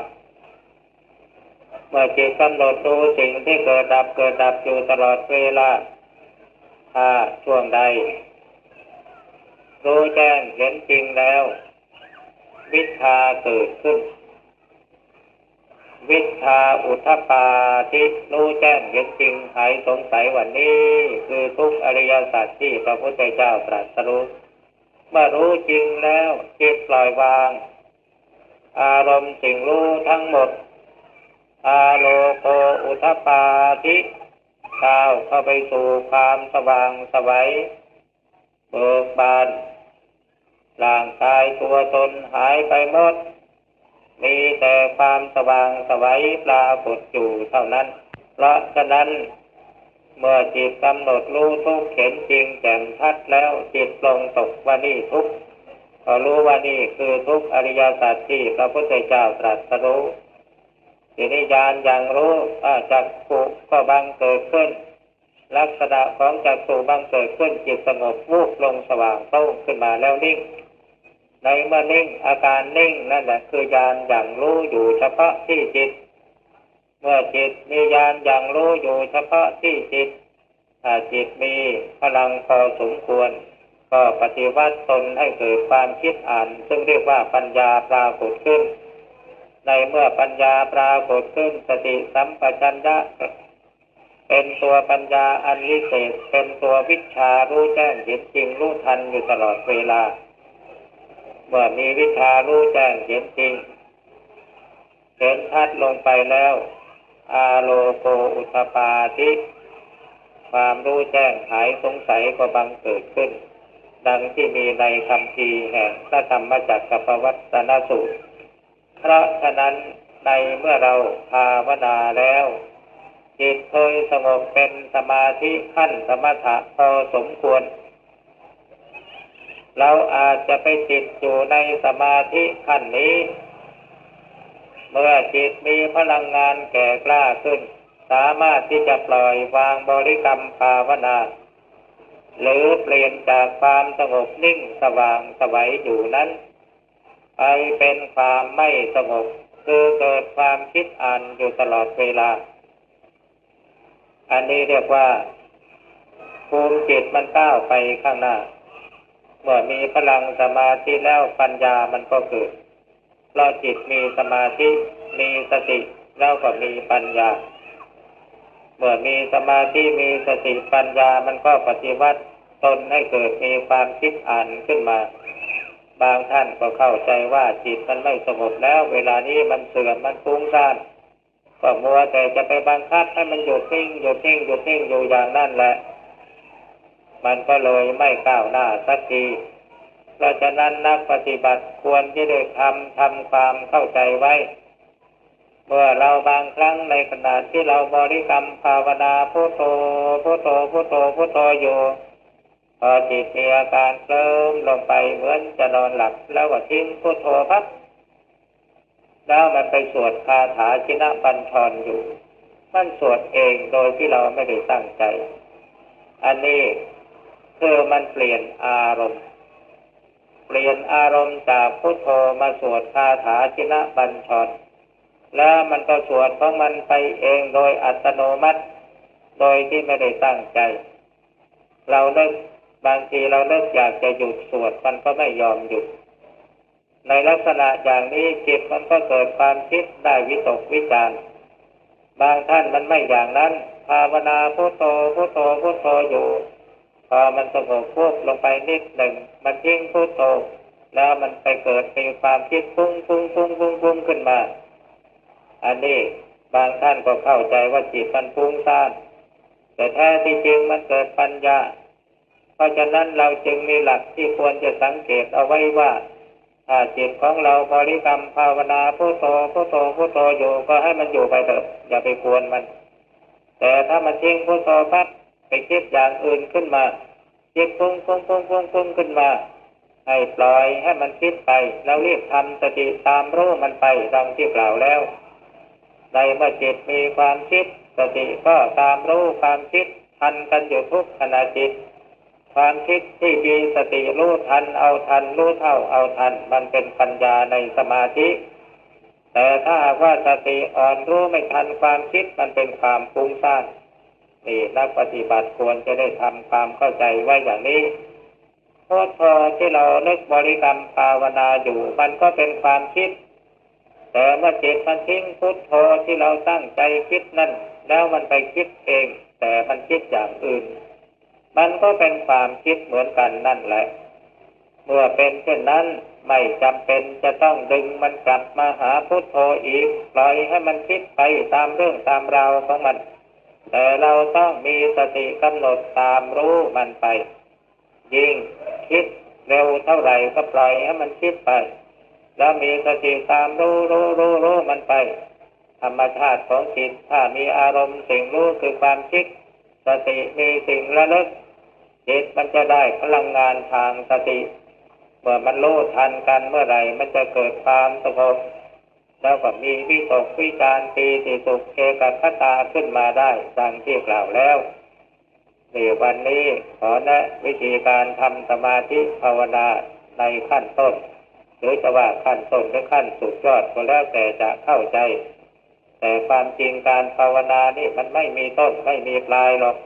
เมื่อจิตกำหนดดูสิ่งที่เกิดดับเกิดดับอยู่ตลอดเวลาถ้าช่วงใดรู้แจ้งเห็นจริงแล้ววิชชาเกิดขึ้นวิชชาอุทธปาทิรู้แจ้งเห็นจริงหายสงสัยวันนี้คือทุกข์อริยสัจที่พระพุทธเจ้าตรัสรู้เมื่อรู้จริงแล้วจิตปล่อยวางอารมณ์สิ่งรู้ทั้งหมดอาโลโกอุทธปาทิก้าวเข้าไปสู่ความสว่างไสวเบิกบานร่างกายตัวตนหายไปหมดมีแต่ความสว่างไสวปรากฏอยู่เท่านั้นเพราะฉะนั้นเมื่อจิตกำหนดรู้ทุกข์เห็นจริงแจ่มชัดแล้วจิตลงตกว่านี่ทุกข์ก็รู้ว่านี่คือทุกข์อริยสัจที่พระพุทธเจ้าตรัสรู้ทีนี้ญาณอย่างรู้จักขุก็บังเกิดขึ้นลักษณะของจักขุบังเกิดขึ้นจิตสงบวูบลงสว่างโต้งขึ้นมาแล้วนิ่งในเมื่อนิ่งอาการนิ่งนั่นแหละคือญาณอย่างรู้อยู่เฉพาะที่จิตเมื่อจิตมีญาณอย่างรู้อยู่เฉพาะที่จิตถ้าจิตมีพลังพอสมควรก็ปฏิวัติตนให้เกิดความคิดอ่านซึ่งเรียกว่าปัญญาปรากฏขึ้นในเมื่อปัญญาปรากฏขึ้นสติสัมปชัญญะเป็นตัวปัญญาอันวิเศษเป็นตัววิชชารู้แจ้งเห็นจริงรู้ทันอยู่ตลอดเวลาเมื่อมีวิชชารู้แจ้งเห็นจริงเห็นชัดลงไปแล้วอาโลโกอุทธปาทิความรู้แจ้งหายสงสัยก็บังเกิดขึ้นดังที่มีในคัมภีร์แห่งพระธรรมจักรปวัตตนสูตรเพราะฉะนั้นในเมื่อเราภาวนาแล้วจิตเคยสงบเป็นสมาธิขั้นสมถะพอสมควรเราอาจจะไปติดอยู่ในสมาธิขั้นนี้เมื่อจิตมีพลังงานแก่กล้าขึ้นสามารถที่จะปล่อยวางบริกรรมภาวนาหรือเปลี่ยนจากความสงบนิ่งสว่างไสวอยู่นั้นไปเป็นความไม่สงบคือเกิดความคิดอ่านอยู่ตลอดเวลา อันนี้เรียกว่าภูมิจิตมันก้าวไปข้างหน้าเมื่อมีพลังสมาธิแล้วปัญญามันก็เกิดเพราะจิตมีสมาธิมีสติแล้วก็มีปัญญาเมื่อมีสมาธิมีสติปัญญามันก็ปฏิวัติตนให้เกิดมีความคิดอ่านขึ้นมาบางท่านก็เข้าใจว่าจิตมันไม่สงบแล้วเวลานี้มันเสื่อมมันฟุ้งซ่านก็มัวแต่จะไปบังคับให้มันหยุดนิ่งหยุดนิ่งหยุดนิ่งอยู่อย่างนั้นแหละมันก็เลยไม่ก้าวหน้าสักทีเพราะฉะนั้นนักปฏิบัติควรที่ได้ทำความเข้าใจไว้เมื่อเราบางครั้งในขณะที่เราบริกรรมภาวนาพุทโธพุทโธพุทโธพุทโธอยู่พอจิตมีอาการเคลิ้มลงไปเหมือนจะนอนหลับแล้วก็ทิ้งพุทโธพักแล้วมันไปสวดคาถาชินบัญชรอยู่มันสวดเองโดยที่เราไม่ได้ตั้งใจอันนี้คือมันเปลี่ยนอารมณ์จากพุทโธมาสวดคาถาชินบัญชรแล้วมันก็สวดของมันไปเองโดยอัตโนมัติโดยที่ไม่ได้ตั้งใจบางทีเราเลิกอยากจะหยุดสวดมันก็ไม่ยอมหยุดในลักษณะอย่างนี้จิตมันก็เกิดความคิดได้วิตกวิจารณ์บางท่านมันไม่อย่างนั้นภาวนาพุทโธพุทโธพุทโธอยู่พอมันสงบควบลงไปนิดหนึ่งมันทิ้งพุทโธแล้วมันไปเกิดมีความคิดฟุ้งขึ้นมาอันนี้บางท่านก็เข้าใจว่าจิตมันฟุ้งซ่านแต่แท้ที่จริงมันเกิดปัญญาเพราะฉะนั้นเราจึงมีหลักที่ควรจะสังเกตเอาไว้ว่าถ้าจิตของเราบริกรรมภาวนาพุทโธพุทโธพุทโธอยู่ก็ให้มันอยู่ไปเถอะอย่าไปกวนมันแต่ถ้ามันทิ้งพุทโธปั๊บไปคิดอย่างอื่นขึ้นมาจิตฟุ้งขึ้นมาให้ปล่อยให้มันคิดไปแล้วรีบทำสติตามรู้มันไปดังที่กล่าวแล้วในเมื่อจิตมีความคิดสติก็ตามรู้ความคิดทันกันอยู่ทุกขณะจิตความคิดที่มีสติรู้ทันเอาทันรู้เท่าเอาทันมันเป็นปัญญาในสมาธิแต่ถ้าหากว่าสติอ่อนรู้ไม่ทันความคิดมันเป็นความฟุ้งซ่านนี่นักปฏิบัติควรจะได้ทำความเข้าใจไว้อย่างนี้พุทโธที่เรานึกบริกรรมภาวนาอยู่มันก็เป็นความคิดแต่เมื่อจิตมันทิ้งพุทโธที่เราตั้งใจคิดนั่นแล้วมันไปคิดเองแต่มันคิดอย่างอื่นมันก็เป็นความคิดเหมือนกันนั่นแหละเมื่อเป็นเช่นนั้นไม่จำเป็นจะต้องดึงมันกลับมาหาพุทโธอีกปล่อยให้มันคิดไปตามเรื่องตามราวของมันแต่เราต้องมีสติกำหนดตามรู้มันไปยิ่งคิดเร็วเท่าไหร่ก็ปล่อยให้มันคิดไปแล้วมีสติตามรู้มันไปธรรมชาติของจิตถ้ามีอารมณ์สิ่งรู้คือความคิดสติมีสิ่งระลึกจิตมันจะได้พลังงานทางสติเมื่อมันรู้ทันกันเมื่อไหร่มันจะเกิดความสงบแล้วก็มีวิตกวิจารปีติสุขเอกคตาขึ้นมาได้ดังที่กล่าวแล้วในวันนี้ขอแนะวิธีการทำสมาธิภาวนาในขั้นต้นหรือจะว่าขั้นต้นหรือขั้นสุดยอดก็แล้วแต่จะเข้าใจแต่ความจริงการภาวนานี่มันไม่มีต้นไม่มีปลายหรอก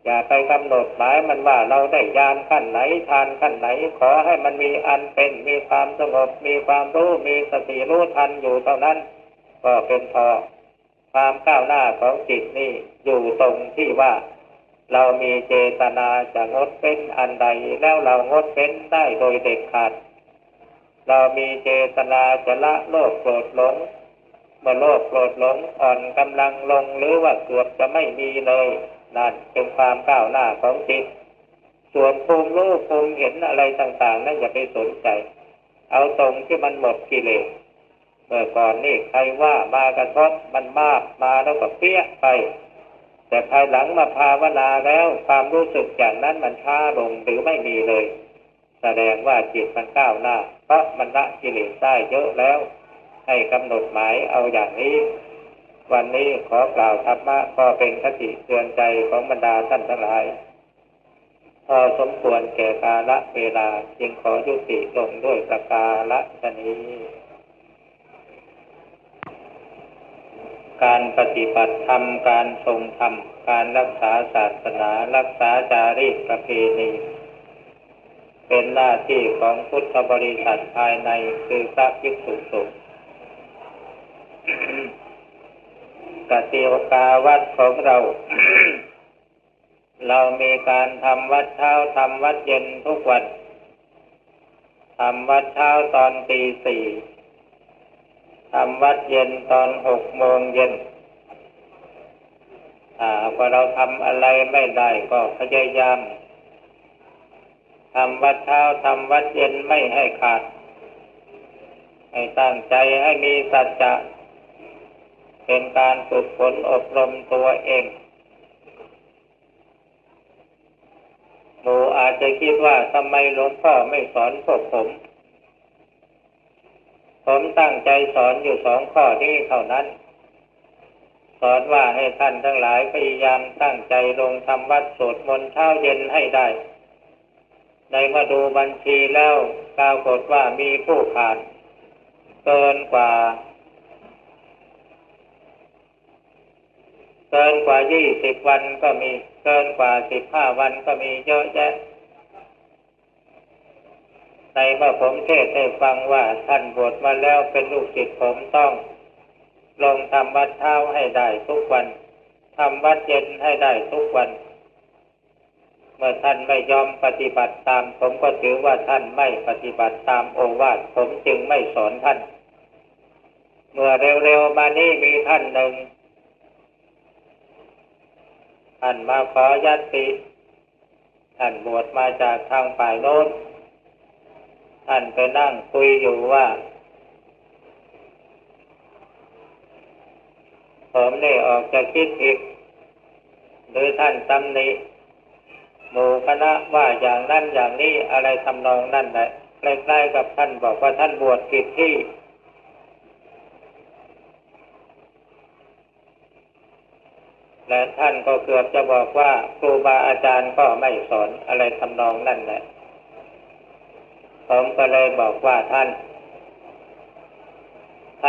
อย่าไปกำหนดหมายมันว่าเราได้ญาณขั้นไหนฌานขั้นไหนขอให้มันมีอันเป็นมีความสงบมีความรู้มีสติรู้ทันอยู่เท่านั้นก็เป็นพอความก้าวหน้าของจิตนี่อยู่ตรงที่ว่าเรามีเจตนาจะงดเว้นอันใดแล้วเรางดเว้นได้โดยเด็ดขาดเรามีเจตนาจะละโลภโกรธหลงเมื่อโลภโกรธหลงอ่อนกำลังลงหรือว่าเกือบจะไม่มีเลยนั่นเป็นความก้าวหน้าของจิตส่วนภูมิรู้ภูมิเห็นอะไรต่างๆนั่นอย่าไปสนใจเอาตรงที่มันหมดกิเลสเมื่อก่อนนี่ใครว่ามากระทบมันมากมาแล้วก็เปี้ยไปแต่ภายหลังมาภาวนาแล้วความรู้สึกอย่างนั้นมันช้าลงหรือไม่มีเลยแสดงว่าจิตมันก้าวหน้าเพราะมันละกิเลสได้เยอะแล้วให้กำหนดหมายเอาอย่างนี้วันนี้ขอกล่าวธรรมะก็เป็นคติเตือนใจของบรรดาท่านทั้งหลายพอสมควรแก่กาลเวลาจึงขอยุติลงด้วยประกาศนี้ การปฏิบัติธรรมการทรงธรรมการรักษาศาสนารักษาจารีตประเพณีเป็นหน้าที่ของพุทธบริษัทภายในคือพระภิกษุสงฆ์ กติกาวัดของเรา เรามีการทำวัดเช้าทำวัดเย็นทุกวันทำวัดเช้าตอนตี 4ทำวัดเย็นตอน 6 โมงเย็นพอเราทำอะไรไม่ได้ก็พยายามทำวัดเช้าทำวัดเย็นไม่ให้ขาดให้ตั้งใจให้มีสัจจะเป็นการฝึกฝนอบรมตัวเองหมู่อาจจะคิดว่าทำไมหลวงพ่อไม่สอนพวกผมตั้งใจสอนอยู่2 ข้อนี้เท่านั้นสอนว่าให้ท่านทั้งหลายพยายามตั้งใจลงทำวัดสวดมนต์เช้าเย็นให้ได้ในมาดูบัญชีแล้วปรากฏว่ามีผู้ขาดเกินกว่า20 วันก็มีเกินกว่า15 วันก็มีเยอะแยะในเมื่อผมเทศน์ให้ฟังว่าท่านบวชมาแล้วเป็นลูกศิษย์ผมต้องลงทำวัดเช้าให้ได้ทุกวันทำวัดเย็นให้ได้ทุกวันเมื่อท่านไม่ยอมปฏิบัติตามผมก็ถือว่าท่านไม่ปฏิบัติตามโอวาทผมจึงไม่สอนท่านเมื่อเร็วๆมานี้มีท่านหนึ่งท่านมาขอยัตติท่านบวชมาจากทางฝ่ายโน้นท่านไปนั่งคุยอยู่ว่าผมนี่ออกจะคิดผิดหรือท่านตำหนิหมู่คณะว่าอย่างนั้นอย่างนี้อะไรทำนองนั่นแหละใกล้ๆกับท่านบอกว่าท่านบวชผิดที่และท่านก็เกือบจะบอกว่าครูบาอาจารย์ก็ไม่สอนอะไรทำนองนั่นแหละผมก็เลยบอกว่าท่า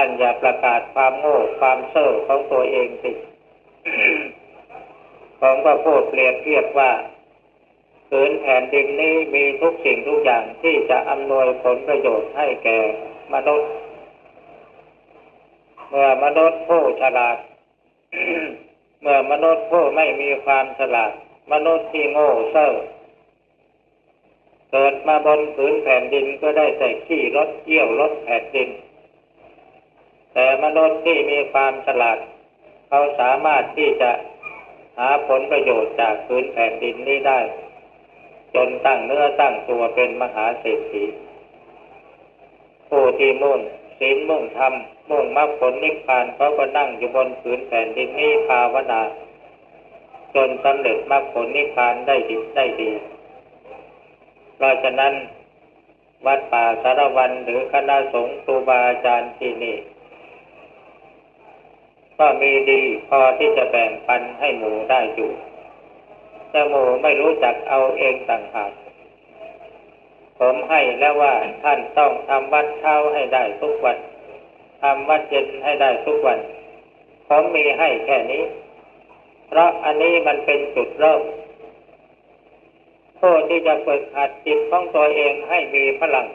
นอย่าประกาศความโง่ความเซ่อของตัวเองสิ ผมก็พูดเปรียบเทียบว่าผืนแผ่นดินนี้มีทุกสิ่งทุกอย่างที่จะอำนวยผลประโยชน์ให้แก่มนุษย์เมื่อมนุษย์ผู้ฉลาด เมื่อมนุษย์ผู้ไม่มีความฉลาดมนุษย์ที่โง่เซ่อเกิดมาบนผืนแผ่นดินก็ได้แต่ขี้รถเยี่ยวรถแผ่นดินแต่มนุษย์ที่มีความฉลาดเขาสามารถที่จะหาผลประโยชน์จากผืนแผ่นดินนี้ได้จนตั้งเนื้อตั้งตัวเป็นมหาเศรษฐีผู้ที่มุ่งศีลมุ่งธรรมมุ่งมรรคผลนิพพานเขาก็นั่งอยู่บนผืนแผ่นดินนี้ภาวนาจนสำเร็จมรรคผลนิพพานได้ดีเพราะฉะนั้นวัดป่าสารวันหรือคณะสงฆ์ครูบาอาจารย์ที่นี่ก็มีดีพอที่จะแบ่งปันให้หมู่ได้อยู่แต่หมู่ไม่รู้จักเอาเองต่างหากผมให้แล้วว่าท่านต้องทำวัดเช้าให้ได้ทุกวันทำวัดเย็นให้ได้ทุกวันผมมีให้แค่นี้เพราะอันนี้มันเป็นจุดเริ่มผู้ที่จะฝึกหัดจิตของตัวเองให้มีพลัง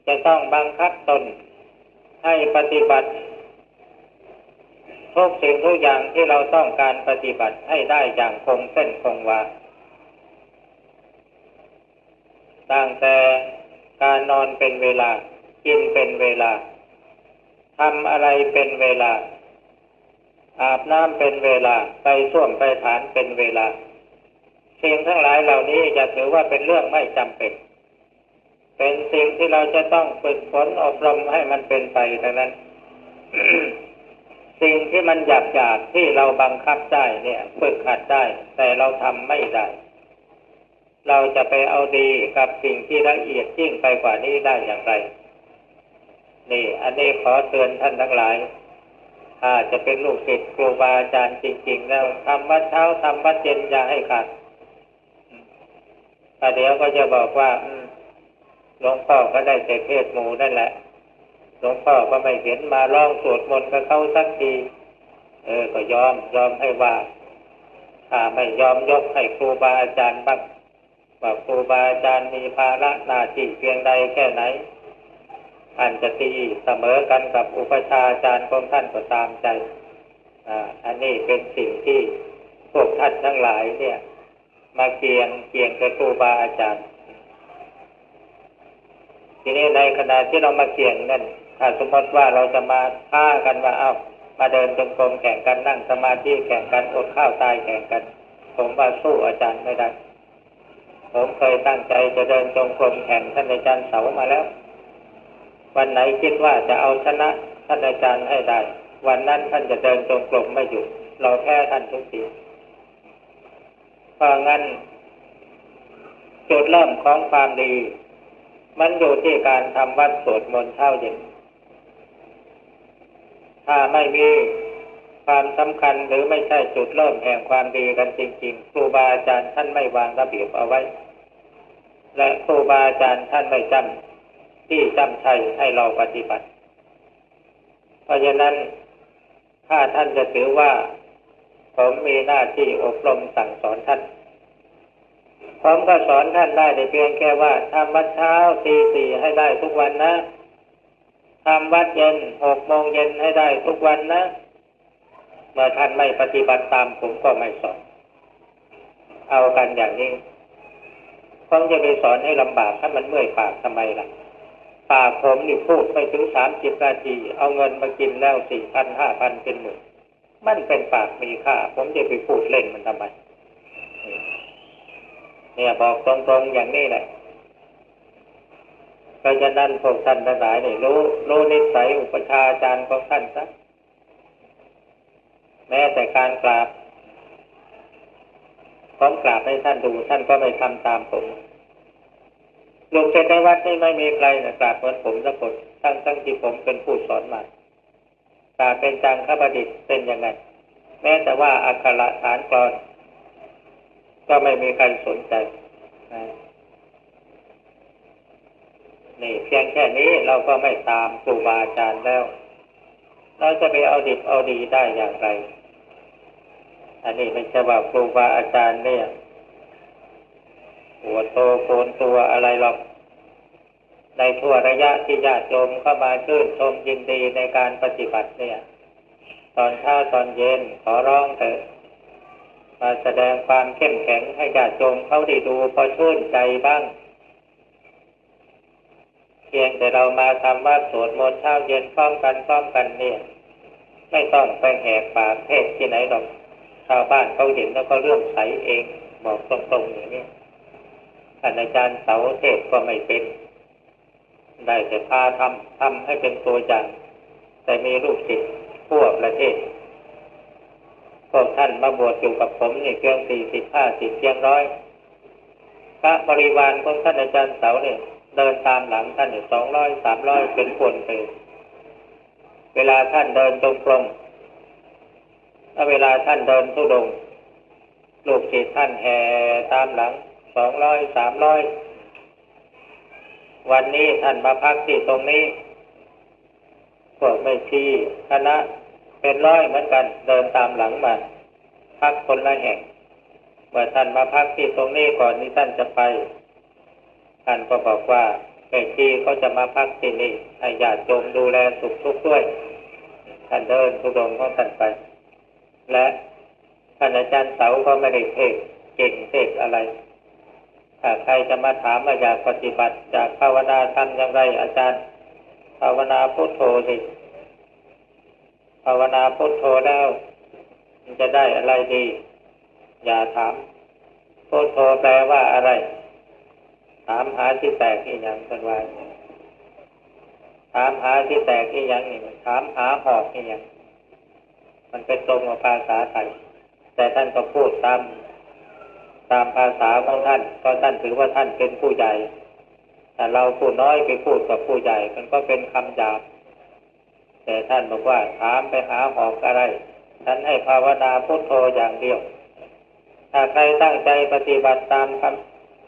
จะต้องบังคับตนให้ปฏิบัติทุกสิ่งทุกอย่างที่เราต้องการปฏิบัติให้ได้อย่างคงเส้นคงวาตั้งแต่การนอนเป็นเวลากินเป็นเวลาทำอะไรเป็นเวลาอาบน้ำเป็นเวลาไปส้วมไปฐานเป็นเวลาสิ่งทั้งหลายเหล่านี้จะถือว่าเป็นเรื่องไม่จำเป็นเป็นสิ่งที่เราจะต้องฝึกฝนอบรมให้มันเป็นไปดังนั้น สิ่งที่มันหยาบๆที่เราบังคับได้เนี่ยฝึกหัดได้แต่เราทำไม่ได้เราจะไปเอาดีกับสิ่งที่ละเอียดยิ่งไปกว่านี้ได้อย่างไรนี่อันนี้ขอเตือนท่านทั้งหลายถ้าจะเป็นลูกศิษย์ครูบาอาจารย์จริงๆแล้วทำวัดเช้าทำวัดเย็นอย่าให้ขาดแต่เดี๋ยวก็จะบอกว่าหลวงพ่อก็ได้แต่เทศน์หมู่นั่นแหละ หลวงพ่อก็ไม่เห็นมาร้องสวดมนต์กับเขาสักทีก็ยอมให้ว่าถ้าไม่ยอมยกให้ครูบาอาจารย์บ้างว่าครูบาอาจารย์มีภาระหน้าที่เพียงใดแค่ไหนท่านจะตีเสมอกันกับอุปชฌาย์อาจารย์ของท่านก็ตามใจอันนี้เป็นสิ่งที่พวกท่านทั้งหลายเนี่ยมาเกี่ยงกับครูบาอาจารย์ทีนี้ในขณะที่เรามาเกี่ยงนั่นถ้าสมมติว่าเราจะมาท้ากันว่ามาเดินจงกรมแข่งกันนั่งสมาธิแข่งกันอดข้าวตายแข่งกันผมว่าสู้อาจารย์ไม่ได้ผมเคยตั้งใจจะเดินจงกรมแข่งท่านอาจารย์เสามาแล้ววันไหนคิดว่าจะเอาชนะท่านอาจารย์ให้ได้วันนั้นท่านจะเดินจงกรมไม่หยุดเราแพ้ท่านทุกทีเพราะงั้นจุดเริ่มของความดีมันอยู่ที่การทำวัดสวดมนต์เช้าเย็นถ้าไม่มีความสำคัญหรือไม่ใช่จุดเริ่มแห่งความดีกันจริงๆครูบาอาจารย์ท่านไม่วางระเบียบเอาไว้และครูบาอาจารย์ท่านไม่จำที่จำชัยให้เราปฏิบัติเพราะฉะนั้นถ้าท่านจะถือว่าผมมีหน้าที่อบรมสั่งสอนท่านผมก็สอนท่านได้แต่เพียงแค่ว่าทำวัดเช้าตี 4ให้ได้ทุกวันนะทำวัดเย็น6 โมงเย็นให้ได้ทุกวันนะเมื่อท่านไม่ปฏิบัติตามผมก็ไม่สอนเอากันอย่างนี้ผมจะไปสอนให้ลำบากถ้ามันเมื่อยปากทำไมล่ะปากผมนี่พูดไปถึง30 นาทีเอาเงินมากินแล้ว 4,000 5,000 เป็นหมื่นมันเป็นปากมีค่าผมจะไปพูดเล่นมันทำไมเนี่ยบอกตรงๆอย่างนี้แหละเพราะฉะนั้นพวกท่านทั้งหลายนี่รู้นิสัยอุปชฌาย์อาจารย์ของท่านซะแม้แต่การกราบผมกราบให้ท่านดูท่านก็ไม่ทำตามผมลูกศิษย์ในวัดนี่ไม่มีใครนะกราบเหมือนผมสักคนทั้งที่ผมเป็นผู้สอนมากราบเป็นจังคประดิษฐ์เป็นยังไงแม้แต่ว่าอักขระฐานกลอนก็ไม่มีใครสนใจนี่เพียงแค่นี้เราก็ไม่ตามครูบาอาจารย์แล้วเราจะไปเอาดิบเอาดีได้อย่างไรอันนี้ไม่ใช่ว่าครูบาอาจารย์เนี่ยหัวโตโกนตัวอะไรหรอกในทั่วระยะที่ญาติโยมเข้ามาชื่นชมยินดีในการปฏิบัติเนี่ยตอนเช้าตอนเย็นขอร้องเถอะมาแสดงความเข้มแข็งให้ญาติโยมเขาได้ดูพอชื่นใจบ้างเพียงแต่เรามาทำวัดสวดมนต์เช้าเย็นพร้อมกันเนี่ยไม่ต้องไปแหกปากเทศที่ไหนหรอกชาวบ้านเขาเห็นแล้วก็เลื่อมใสเองบอกตรงๆอย่างนี้ท่านอาจารย์เสาเทศก็ไม่เป็นได้แต่พาทำให้เป็นตัวอย่างแต่มีลูกศิษย์ทั่วประเทศพวกท่านมาบวชอยู่กับผมนี่เพียง40 50เพียง100พระบริวารของท่านอาจารย์เสาเนี่ยเดินตามหลังท่าน200 300เป็นคนไปเวลาท่านเดินตรงกลมแล้วเวลาท่านเดินธุดงค์ลูกศิษย์ท่านแห่ตามหลัง200 300วันนี้ท่านมาพักที่ตรงนี้พวกแม่ชีคณะเป็น100เหมือนกันเดินตามหลังมาพักคนละแห่งเมื่อท่านมาพักที่ตรงนี้ก่อนที่ท่านจะไปท่านก็บอกว่าแม่ชีเขาจะมาพักที่นี่ให้ญาติโยมดูแลสุขทุกข์ด้วยท่านเดินธุดงค์ของท่านไปและท่านอาจารย์เสาก็ไม่ได้เทศเก่งเทศอะไรถ้าใครจะมาถามว่าอยากปฏิบัติจากภาวนาทำอย่างไรอาจารย์ภาวนาพุทโธสิภาวนาพุทโธแล้วมันจะได้อะไรดีอย่าถามพุทโธแปลว่าอะไรถามหาที่แตกอีกอย่างเป็นว่าถามหาที่แตกอีกอย่างนี่ถามหาหอกอีกอย่างมันเป็นตรงกับภาษาไทยแต่ท่านก็พูดตามภาษาของท่านเพราะท่านถือว่าท่านเป็นผู้ใหญ่แต่เราผู้น้อยไปพูดกับผู้ใหญ่มันก็เป็นคำหยาบแต่ท่านบอกว่าถามไปหาหอกอะไรท่านให้ภาวนาพุทโธอย่างเดียวถ้าใครตั้งใจปฏิบัติตาม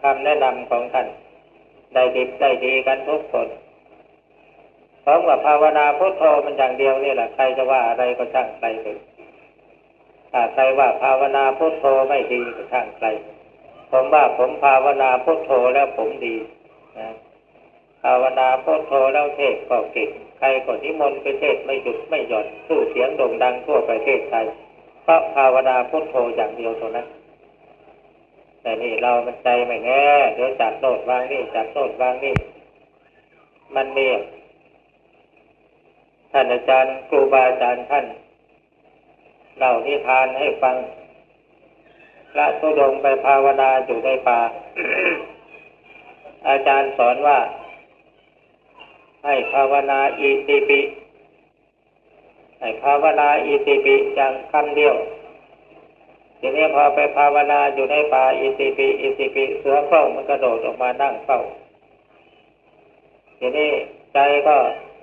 คำแนะนำของท่านได้ดีกันทุกคน พร้อมกับภาวนาพุทโธมันอย่างเดียวนี่แหละใครจะว่าอะไรก็ช่างใครเถอะถ้าใครว่าภาวนาพุทโธไม่ดีก็ช่างใครผมว่าผมภาวนาพุทโธแล้วผมดีนะภาวนาพุทโธแล้วเทศก็เก่งใครก็นิมนต์ไปเทศไม่หยุดไม่หย่อนชื่อเสียงโด่งดังทั่วประเทศไทยเพราะภาวนาพุทโธอย่างเดียวเท่านั้นแต่นี่เรามันใจไม่แน่เดี๋ยวจับโน่นวางนี่จับโน่นวางนี่มันมีท่านอาจารย์ครูบาอาจารย์ท่านเล่านิทานให้ฟังพระธุดงค์ไปภาวนาอยู่ในป่า อาจารย์สอนว่าให้ภาวนาอิติปิให้ภาวนาอิติปิอย่างคำเดียวทีนี้พอไปภาวนาอยู่ในป่าอิติปิอิติปิเสือเฝ้ามันกระโดดออกมานั่งเฝ้าทีนี้ใจก็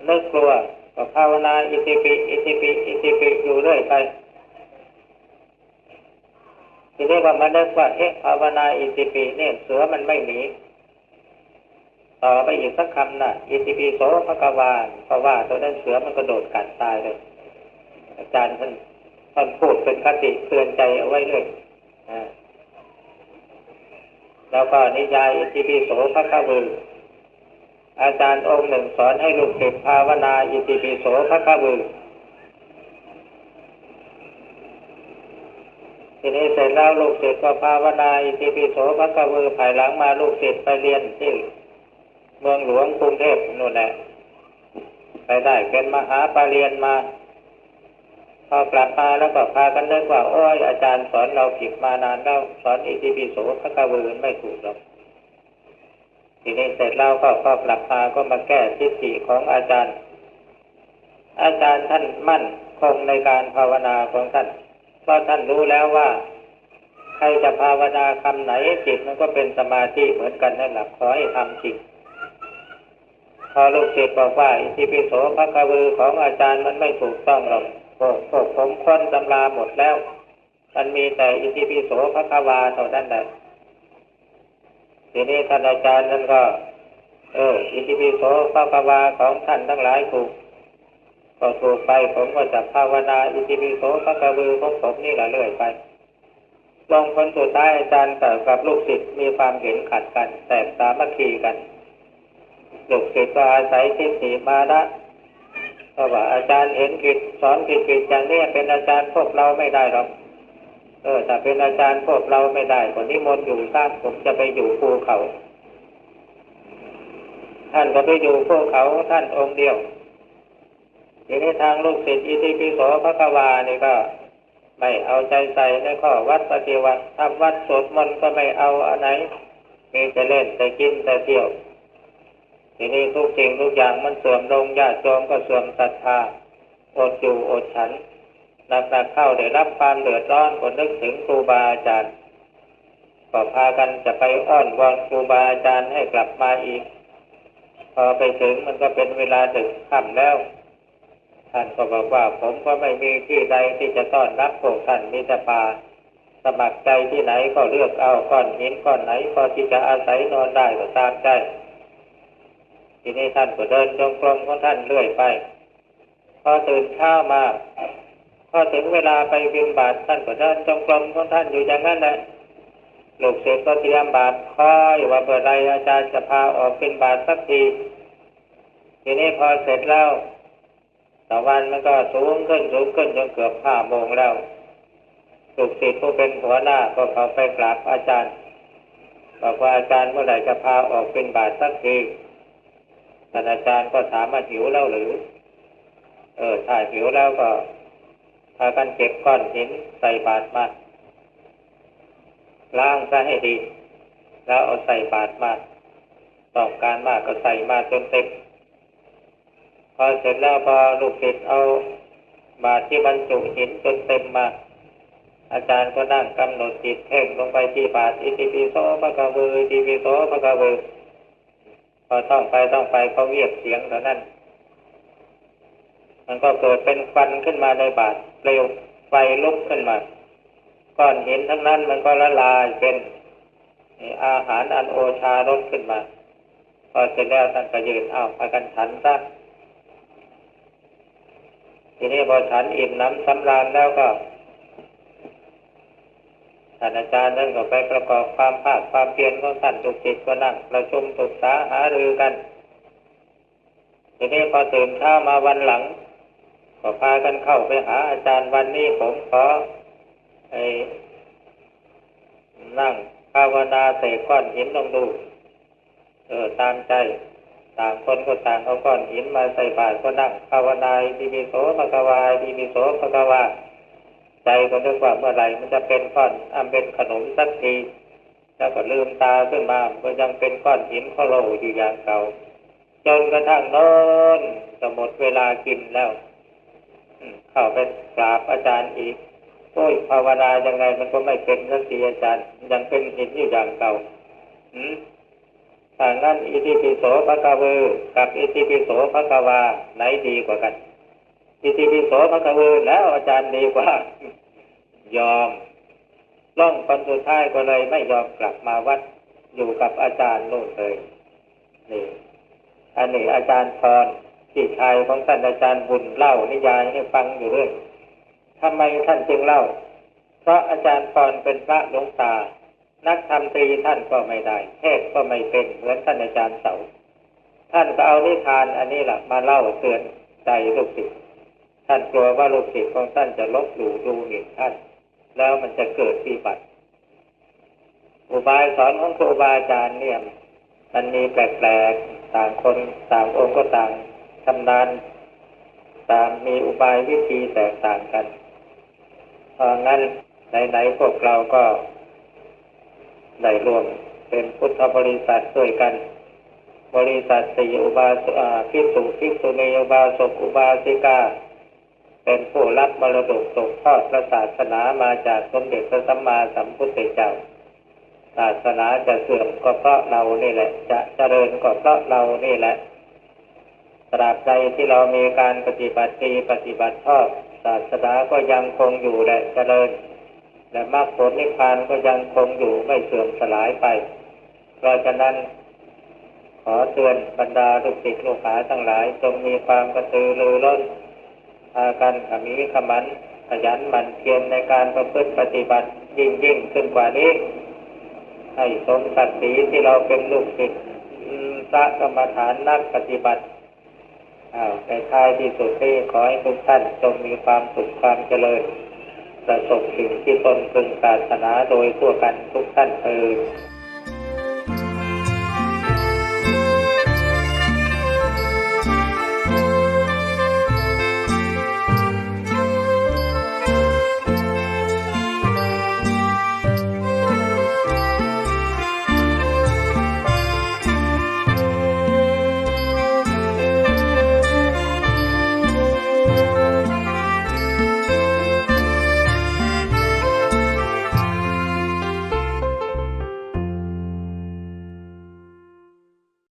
นึกกลัวก็ภาวนาอิติปิอิติปิอิติปิอยู่เรื่อยไปทีนี้ว่ามันนึกว่าภาวนาอิติปิเนี่ยเสือมันไม่หนีต่อไปอีกสักคำน่ะอิติปิโสภควาเพราะว่าตัวนั้นเสือมันกระโดดกัดตายเลยอาจารย์ท่านพูดเป็นคติเตือนใจเอาไว้เลยแล้วก็นิยายอิติปิโสภควืออาจารย์องค์หนึ่งสอนให้ลูกศิษย์ภาวนาอิติปิโสภควือทีนี้เสร็จแล้วลูกศิษย์ก็ภาวนาอิติปิโสภควือภายหลังมาลูกศิษย์ไปเรียนที่เมืองหลวงกรุงเทพนู่นแหละไปได้เป็นมหาปรริญญามาพอกลับมาแล้วก็พากันนึกว่าโอ้ยอาจารย์สอนเราผิดมานานแล้วสอนอิติปิโสภควือไม่ถูกหรอกทีนี้เสร็จแล้วก็กลับมาก็มาแก้ทิฏฐิของอาจารย์ท่านมั่นคงในการภาวนาของท่านเพราะท่านรู้แล้วว่าใครจะภาวนาคำไหนจิตมันก็เป็นสมาธิเหมือนกันนั่นแหละขอให้ทำจริงพอลูกศิษย์บอกว่าอิติปิโสภควือของอาจารย์มันไม่ถูกต้องหรอกพวกผมค้นตำราหมดแล้วมันมีแต่อิติปิโสภควาเท่านั้นแหละทีนี้ท่านอาจารย์ท่านก็อิติปิโสภควาของท่านทั้งหลายถูกไปผมก็จะภาวนาอิติปิโสภควือของผมนี่แหละเรื่อยไปลงผลสุดท้ายอาจารย์กับลูกศิษย์มีความเห็นขัดกันแต่สามัคคีกันลูกศิษย์ก็อาศัยทิฏฐิมานะเพราะว่าอาจารย์เห็นผิดสอนผิดอย่างนี้เป็นอาจารย์พวกเราไม่ได้หรอกถ้าเป็นอาจารย์พวกเราไม่ได้คนนิมนต์อยู่สร้างผมจะไปอยู่ภูเขาท่านก็ไปอยู่ภูเขาท่านองค์เดียวทีนี้ทางลูกศิษย์อิติปิโสภควานี่ก็ไม่เอาใจใส่ในข้อวัดปฏิวัติทำวัดสวดมนต์ก็ไม่เอาอันไหนมีแต่เล่นแต่กินแต่เที่ยวทีนี้ทุกสิ่งทุกอย่างมันเสื่อมลงญาติโยมก็เสื่อมศรัทธาอดอยู่อดฉันหนักเข้าได้รับความเดือดร้อนก็นึกถึงครูบาอาจารย์ก็พากันจะไปอ้อนวอนครูบาอาจารย์ให้กลับมาอีกพอไปถึงมันก็เป็นเวลาดึกค่ำแล้วท่านก็บอกว่าผมก็ไม่มีที่ใดที่จะต้อนรับพวกท่านมีแต่ป่าสมัครใจที่ไหนก็เลือกเอาก้อนหินก้อนไหนพอที่จะอาศัยนอนได้ก็ตามใจทีนี้ท่านก็เดินจงกรมของท่านเรื่อยไปพอตื่นเช้ามาพอถึงเวลาไปบิณฑบาตท่านก็เดินจงกรมของท่านอยู่อย่างนั้นแหละลูกศิษย์ก็เตรียมบาตรคอยว่าเมื่อไรอาจารย์จะพาออกบิณฑบาตสักทีทีนี้พอเสร็จแล้วตะวันมันก็สูงขึ้นจนเกือบ5 โมงแล้วลูกศิษย์ผู้เป็นหัวหน้าก็เข้าไปกราบอาจารย์บอกว่าอาจารย์เมื่อไหร่จะพาออกบิณฑบาตสักทีท่านอาจารย์ก็ถามว่าหิวแล้วหรือถ้าหิวแล้วก็พากันเก็บก้อนหินใส่บาตรมาล้างซะให้ดีแล้วเอาใส่บาตรมาต้องการมากก็ใส่มาจนเต็มพอเสร็จแล้วพอลูกศิษย์เอาบาตรที่บรรจุหินจนเต็มมาอาจารย์ก็นั่งกำหนดจิตเพ่งลงไปที่บาตรอิติปิโสภควืออิติปิโสภควือพอต้องไปเขาเรียกเสียงเท่านั้นมันก็เกิดเป็นควันขึ้นมาในบาตรเปลวไฟลุกขึ้นมาก้อนหินทั้งนั้นมันก็ละลายเป็นอาหารอันโอชารสขึ้นมาพอเสร็จแล้วท่านก็ยืนพากันฉันซะ ทีนี้พอฉันอิ่มน้ำสำราญแล้วก็ท่านอาจารย์ท่านก็ไปประกอบความภาคความเพียรของท่านทุกจิตก็นั่งประชุมปรึกษาหารือกันทีนี้พอตื่นเช้ามาวันหลังก็พากันเข้าไปหาอาจารย์วันนี้ผมขอนั่งภาวนาเสกก้อนหินลงดูตามใจต่างคนก็ต่างเอาก้อนหินมาใส่บาตรก็นั่งภาวนาอิติปิโสภะคะวาอิติปิโสภะคะวาใจก็นึกว่าเมื่อไหร่มันจะเป็นก้อนเป็นขนมสักทีแล้วก็ลืมตาขึ้นมาก็ยังเป็นก้อนหินโคโลอยู่อย่างเก่าจนกระทั่งโน้นจะหมดเวลากินแล้วเข้าไปกราบอาจารย์อีกโอ้ยภาวนายังไงมันก็ไม่เป็นสักทีอาจารย์ยังเป็นหินอยู่อย่างเก่าถ้างั้นอิติปิโสภะคะวะกับอิติปิโสภะคะวาไหนดีกว่ากันอิติปิโสภะคะวะแล้วอาจารย์ดีกว่ายอมล่องคนสุดท้ายก็เลยไม่ยอมกลับมาวัดอยู่กับอาจารย์โน่นเลยนี่อันนี้อาจารย์พรพี่ชายของท่านอาจารย์บุญเล่านิยายให้ฟังอยู่เรื่อยทำไมท่านจึงเล่าเพราะอาจารย์พรเป็นพระหลวงตานักธรรมตรีท่านก็ไม่ได้เทศก็ไม่เป็นเหมือนท่านอาจารย์เสาท่านก็เอานิทานอันนี้แหละมาเล่าเตือนใจลูกศิษย์ท่านกลัวว่าลูกศิษย์ของท่านจะลบหลู่ดูหมิ่นท่านแล้วมันจะเกิดวิบัติอุบายสอนของครูบาอาจารย์เนี่ยมันมีแปลกๆต่างคนต่างองค์ก็ต่างชำนาญต่างมีอุบายวิธีแตกต่างกันเพราะงั้นไหนๆพวกเราก็ได้รวมเป็นพุทธบริษัทด้วยกันบริษัทสี่อุบาสกภิกษุภิกษุณีอุบาสกอุบาสิกาเป็นผู้รับมรดกตกทอดพระศาสนามาจากสมเด็จพระสัมมาสัมพุทธเจ้าศาสนาจะเสื่อมก็เพราะเรานี่แหละจะเจริญก็เพราะเรานี่แหละตราบใดที่เรามีการปฏิบัติดีปฏิบัติชอบศาสนาก็ยังคงอยู่และเจริญและมรรคผลนิพพานก็ยังคงอยู่ไม่เสื่อมสลายไปเพราะฉะนั้นขอเตือนบรรดาลูกศิษย์ลูกหาทั้งหลายจงมีความกระตือรือร้นพากันขมีขมันขยันหมั่นเพียรในการประพฤติปฏิบัติยิ่งขึ้นกว่านี้ให้สมศักดิ์ศรีที่เราเป็นลูกศิษย์พระกรรมฐานนักปฏิบัติในท้ายที่สุดนี้ขอให้ทุกท่านจงมีความสุขความเจริญประสบสิ่งที่ตนพึงปรารถนาโดยทั่วกันทุกท่านเอ่ย